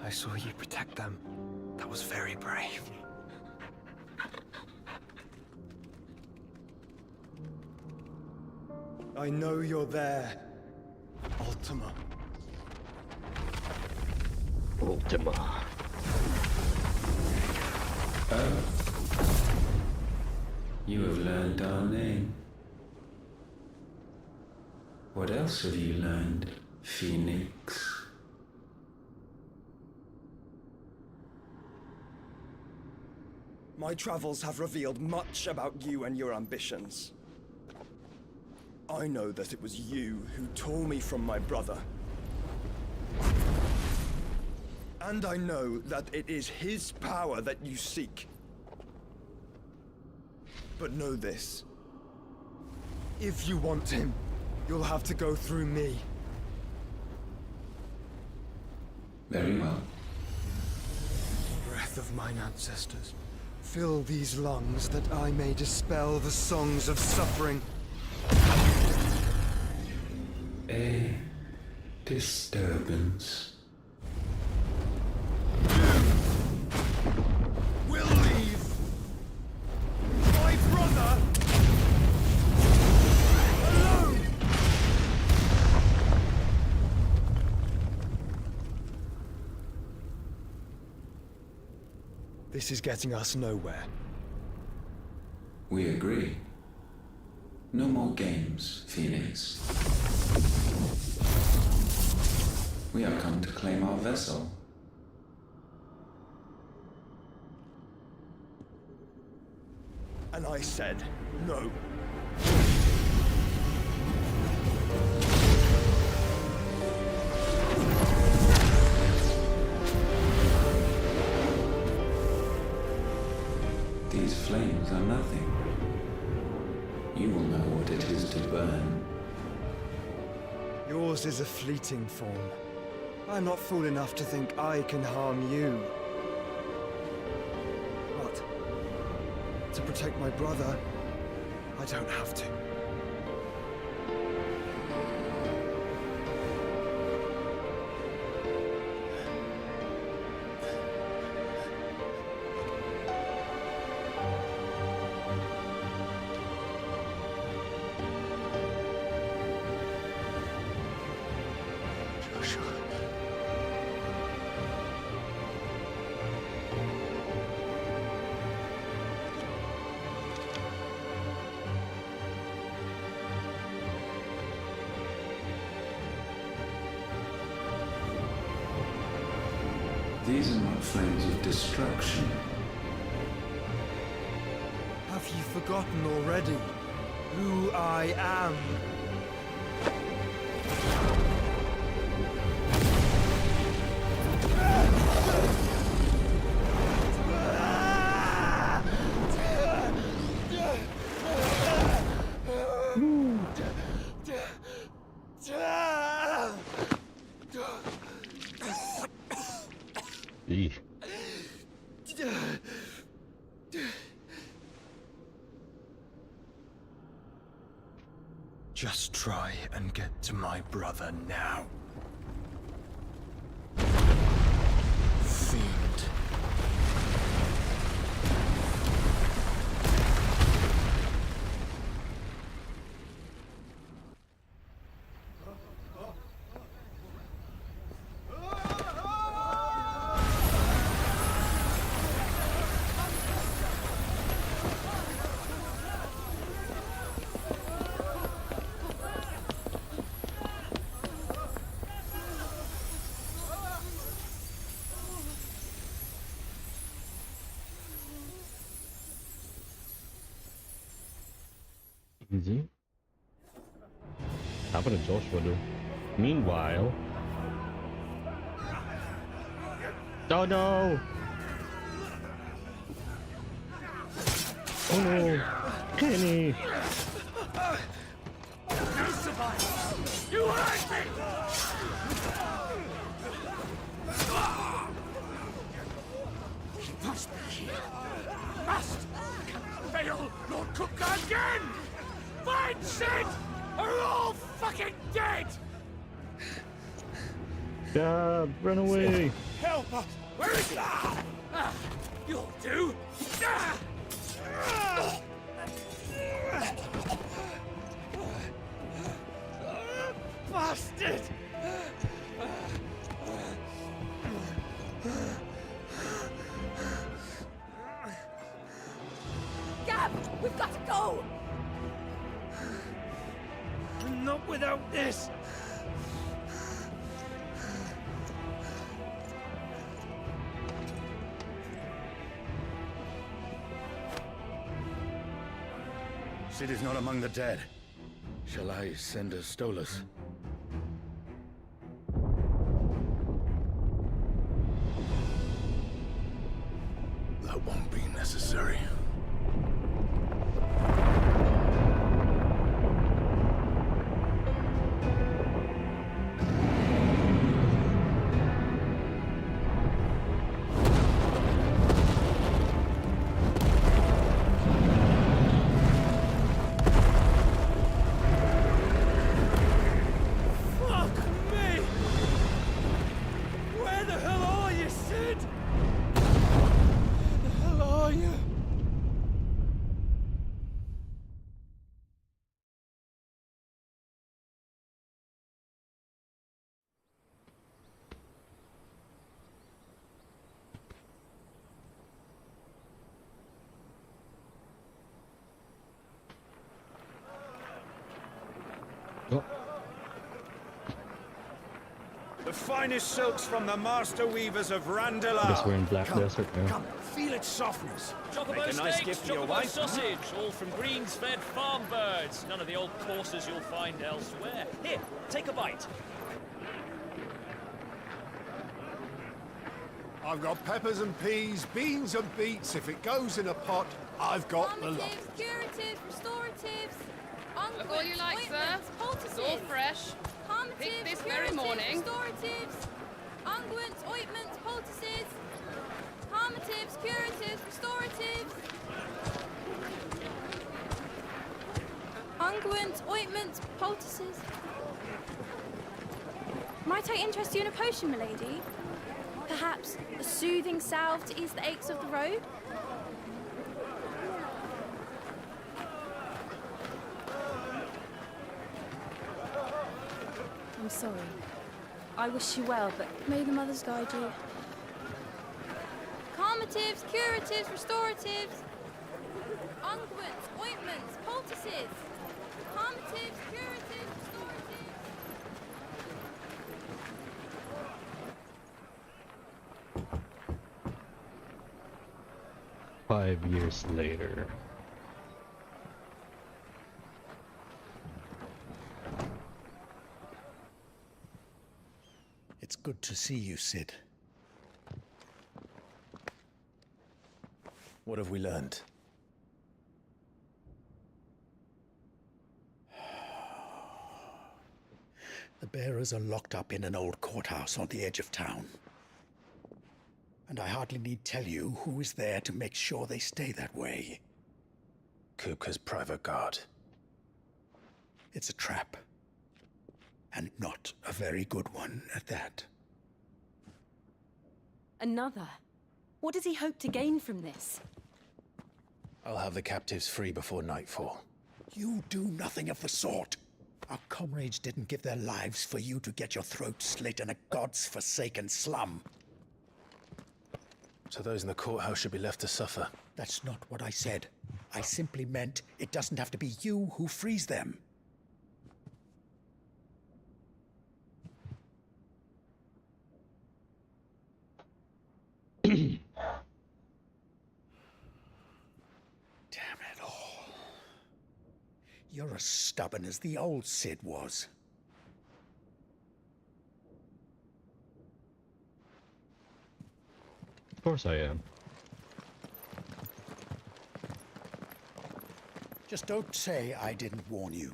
I saw you protect them. That was very brave. I know you're there, Ultima. Ultima. Oh. You have learned our name. What else have you learned, Phoenix? My travels have revealed much about you and your ambitions. I know that it was you who tore me from my brother. And I know that it is his power that you seek. But know this. If you want him, you'll have to go through me. Very well. Breath of mine ancestors, fill these lungs that I may dispel the songs of suffering. A disturbance. We'll leave my brother alone! This is getting us nowhere. We agree. No more games, Phoenix. We have come to claim our vessel. And I said no. These flames are nothing. You will know what it is to burn. Yours is a fleeting form. I'm not fool enough to think I can harm you. But to protect my brother, I don't have to. These are not flames of destruction. Have you forgotten already who I am? Just try and get to my brother now. Fiend. Easy. Apa na Joshua do? Meanwhile... Oh no! Oh no! Kenny! You survived! You hurt me! God, run away! Help us! Where is he? You'll do! Bastard! Gab, we've got to go! Not without this! Sid is not among the dead. Shall I send a Stolas? That won't be necessary. Fuck me! Where the hell are you, Sid? Where the hell are you? The finest silks from the master weavers of Randallar. I guess we're in Black Desert now. Come, feel its softness. Chocobo Make a nice steaks, gift for your chocobo wife. sausage, all from greens-fed farm birds. None of the old courses you'll find elsewhere. Here, take a bite. I've got peppers and peas, beans and beets. If it goes in a pot, I've got the lot. Curatives, restoratives, Look all you like, sir. It's all fresh. Picked this very morning. Restoratives, unguents, ointments, poultices, harmatives, curatives, restoratives, unguents, ointments, poultices. Might I interest you in a potion, milady? Perhaps a soothing salve to ease the aches of the road? I'm sorry. I wish you well, but may the mothers guide you. Calmatives, curatives, restoratives, unguents, ointments, poultices, calmatives, curatives, restoratives. 5 years later. It's good to see you, Sid. What have we learned? The bearers are locked up in an old courthouse on the edge of town. And I hardly need tell you who is there to make sure they stay that way. Kupka's private guard. It's a trap. And not a very good one at that. Another? What does he hope to gain from this? I'll have the captives free before nightfall. You do nothing of the sort. Our comrades didn't give their lives for you to get your throat slit in a god's-forsaken slum. So those in the courthouse should be left to suffer? That's not what I said. I simply meant it doesn't have to be you who frees them. Damn it all. You're as stubborn as the old Sid was. Of course I am. Just don't say I didn't warn you.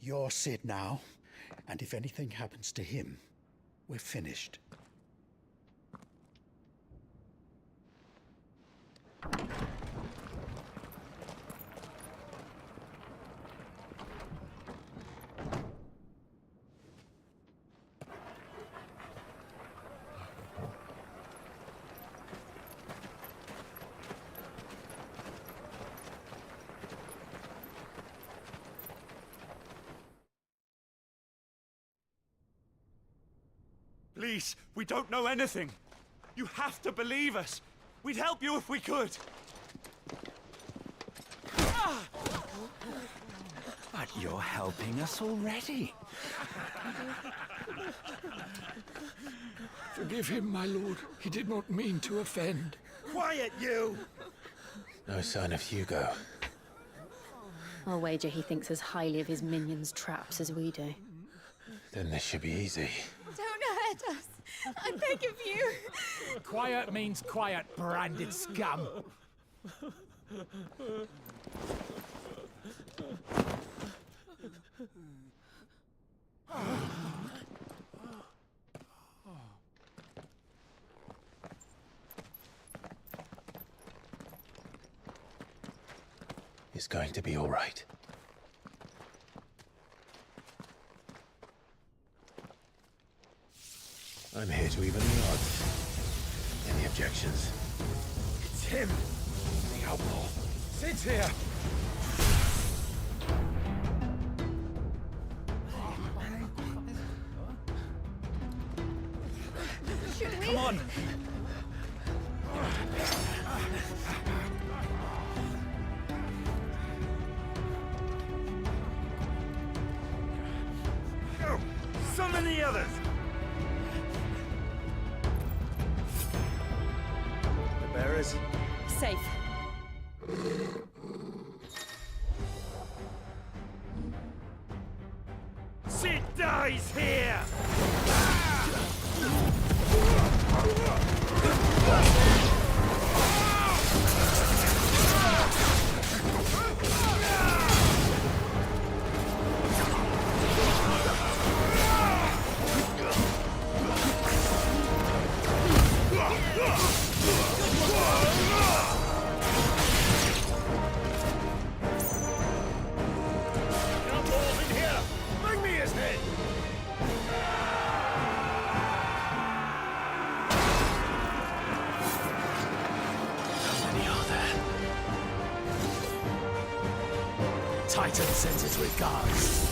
You're Sid now, and if anything happens to him, we're finished. Please, we don't know anything. You have to believe us. We'd help you if we could. But you're helping us already. Forgive him, my lord. He did not mean to offend. Quiet, you! No sign of Hugo. I'll wager he thinks as highly of his minions' traps as we do. Then this should be easy. Don't hurt us. I beg of you. Quiet means quiet, branded scum. It's going to be all right. I'm here to even the odds. Any objections? It's him! The outlaw. Sit here! Should we? Come on! Go! Summon the others! The bearers? Safe. Sid dies here! Titan sends its regards.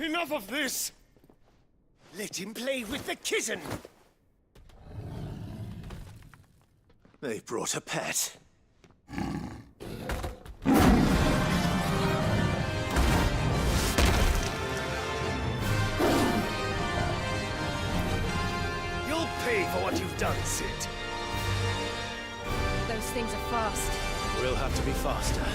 Enough of this! Let him play with the kitten! They brought a pet. You'll pay for what you've done, Sid. Those things are fast. We'll have to be faster.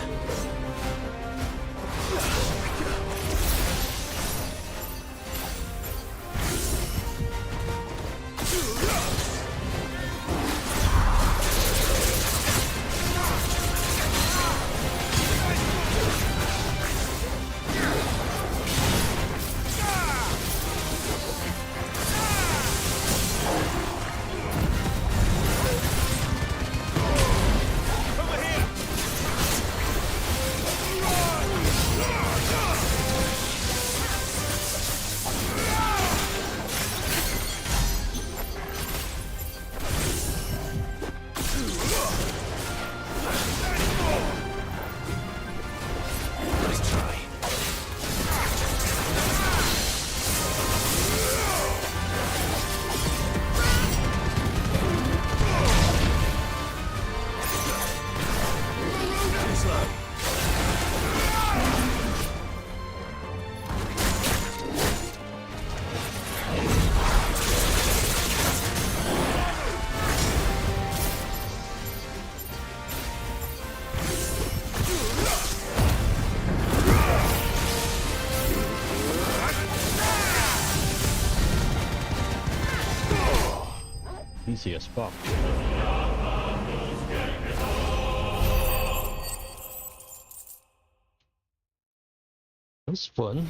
Easy as fuck. That's fun.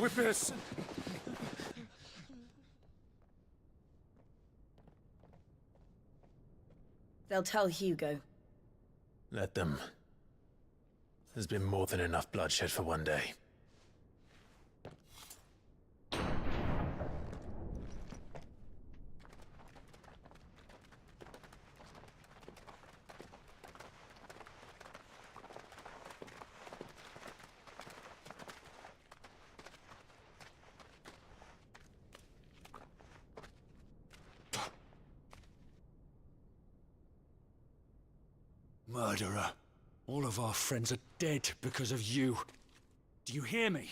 with this. They'll tell Hugo. Let them. There's been more than enough bloodshed for one day. Murderer. All of our friends are dead because of you. Do you hear me?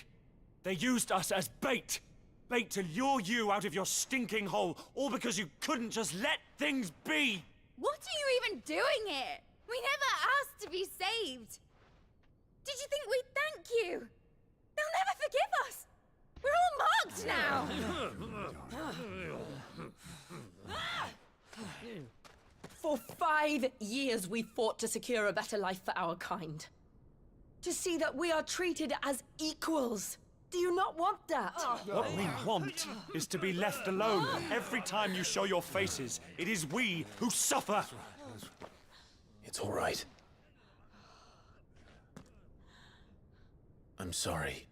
They used us as bait. Bait to lure you out of your stinking hole, all because you couldn't just let things be. What are you even doing here? We never asked to be saved. Did you think we'd thank you? They'll never forgive us. We're all marked now. For 5 years we fought to secure a better life for our kind. To see that we are treated as equals. Do you not want that? What we want is to be left alone. Every time you show your faces, it is we who suffer. It's all right. I'm sorry.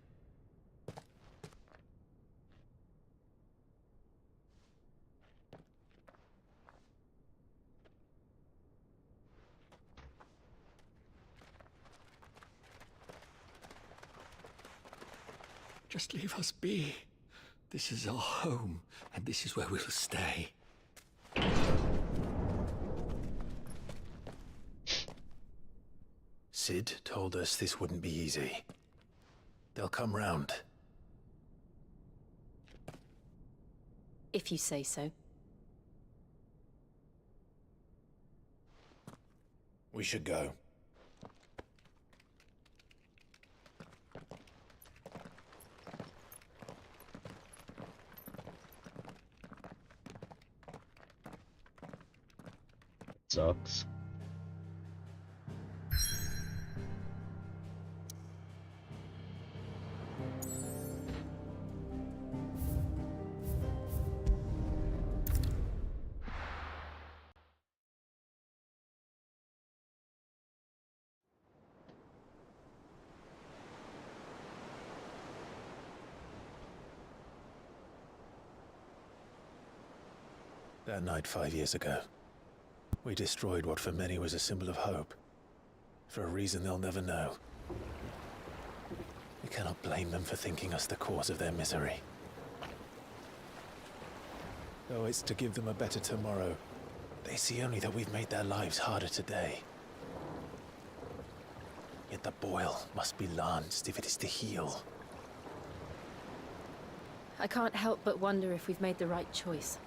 Just leave us be. This is our home, and this is where we'll stay. Sid told us this wouldn't be easy. They'll come round. If you say so. We should go. Sucks. That night 5 years ago, we destroyed what for many was a symbol of hope. For a reason they'll never know. We cannot blame them for thinking us the cause of their misery. Though it's to give them a better tomorrow, they see only that we've made their lives harder today. Yet the boil must be lanced if it is to heal. I can't help but wonder if we've made the right choice.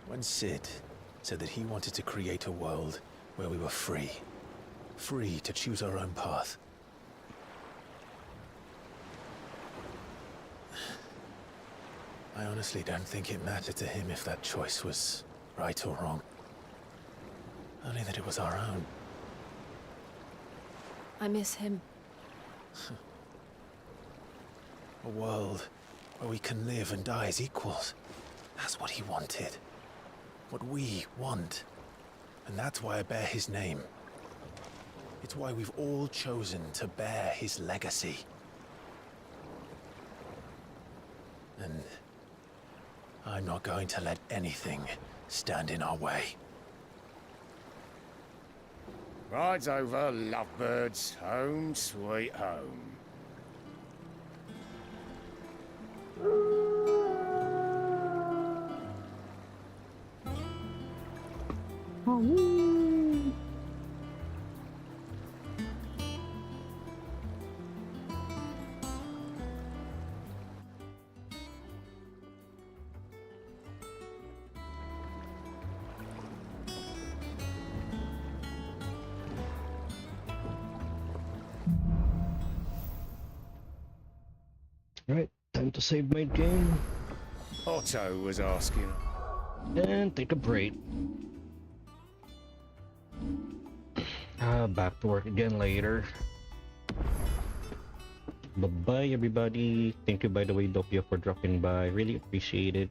When Sid said that he wanted to create a world where we were free. Free to choose our own path. I honestly don't think it mattered to him if that choice was right or wrong. Only that it was our own. I miss him. A world where we can live and die as equals. That's what he wanted. What we want. And that's why I bear his name. It's why we've all chosen to bear his legacy. And I'm not going to let anything stand in our way. Ride's over, lovebirds. Home sweet home. Right, time to save my game. Otto was asking. And take a break. Back to work again later. Bye-bye, everybody. Thank you, by the way, Doppio, for dropping by. Really appreciate it.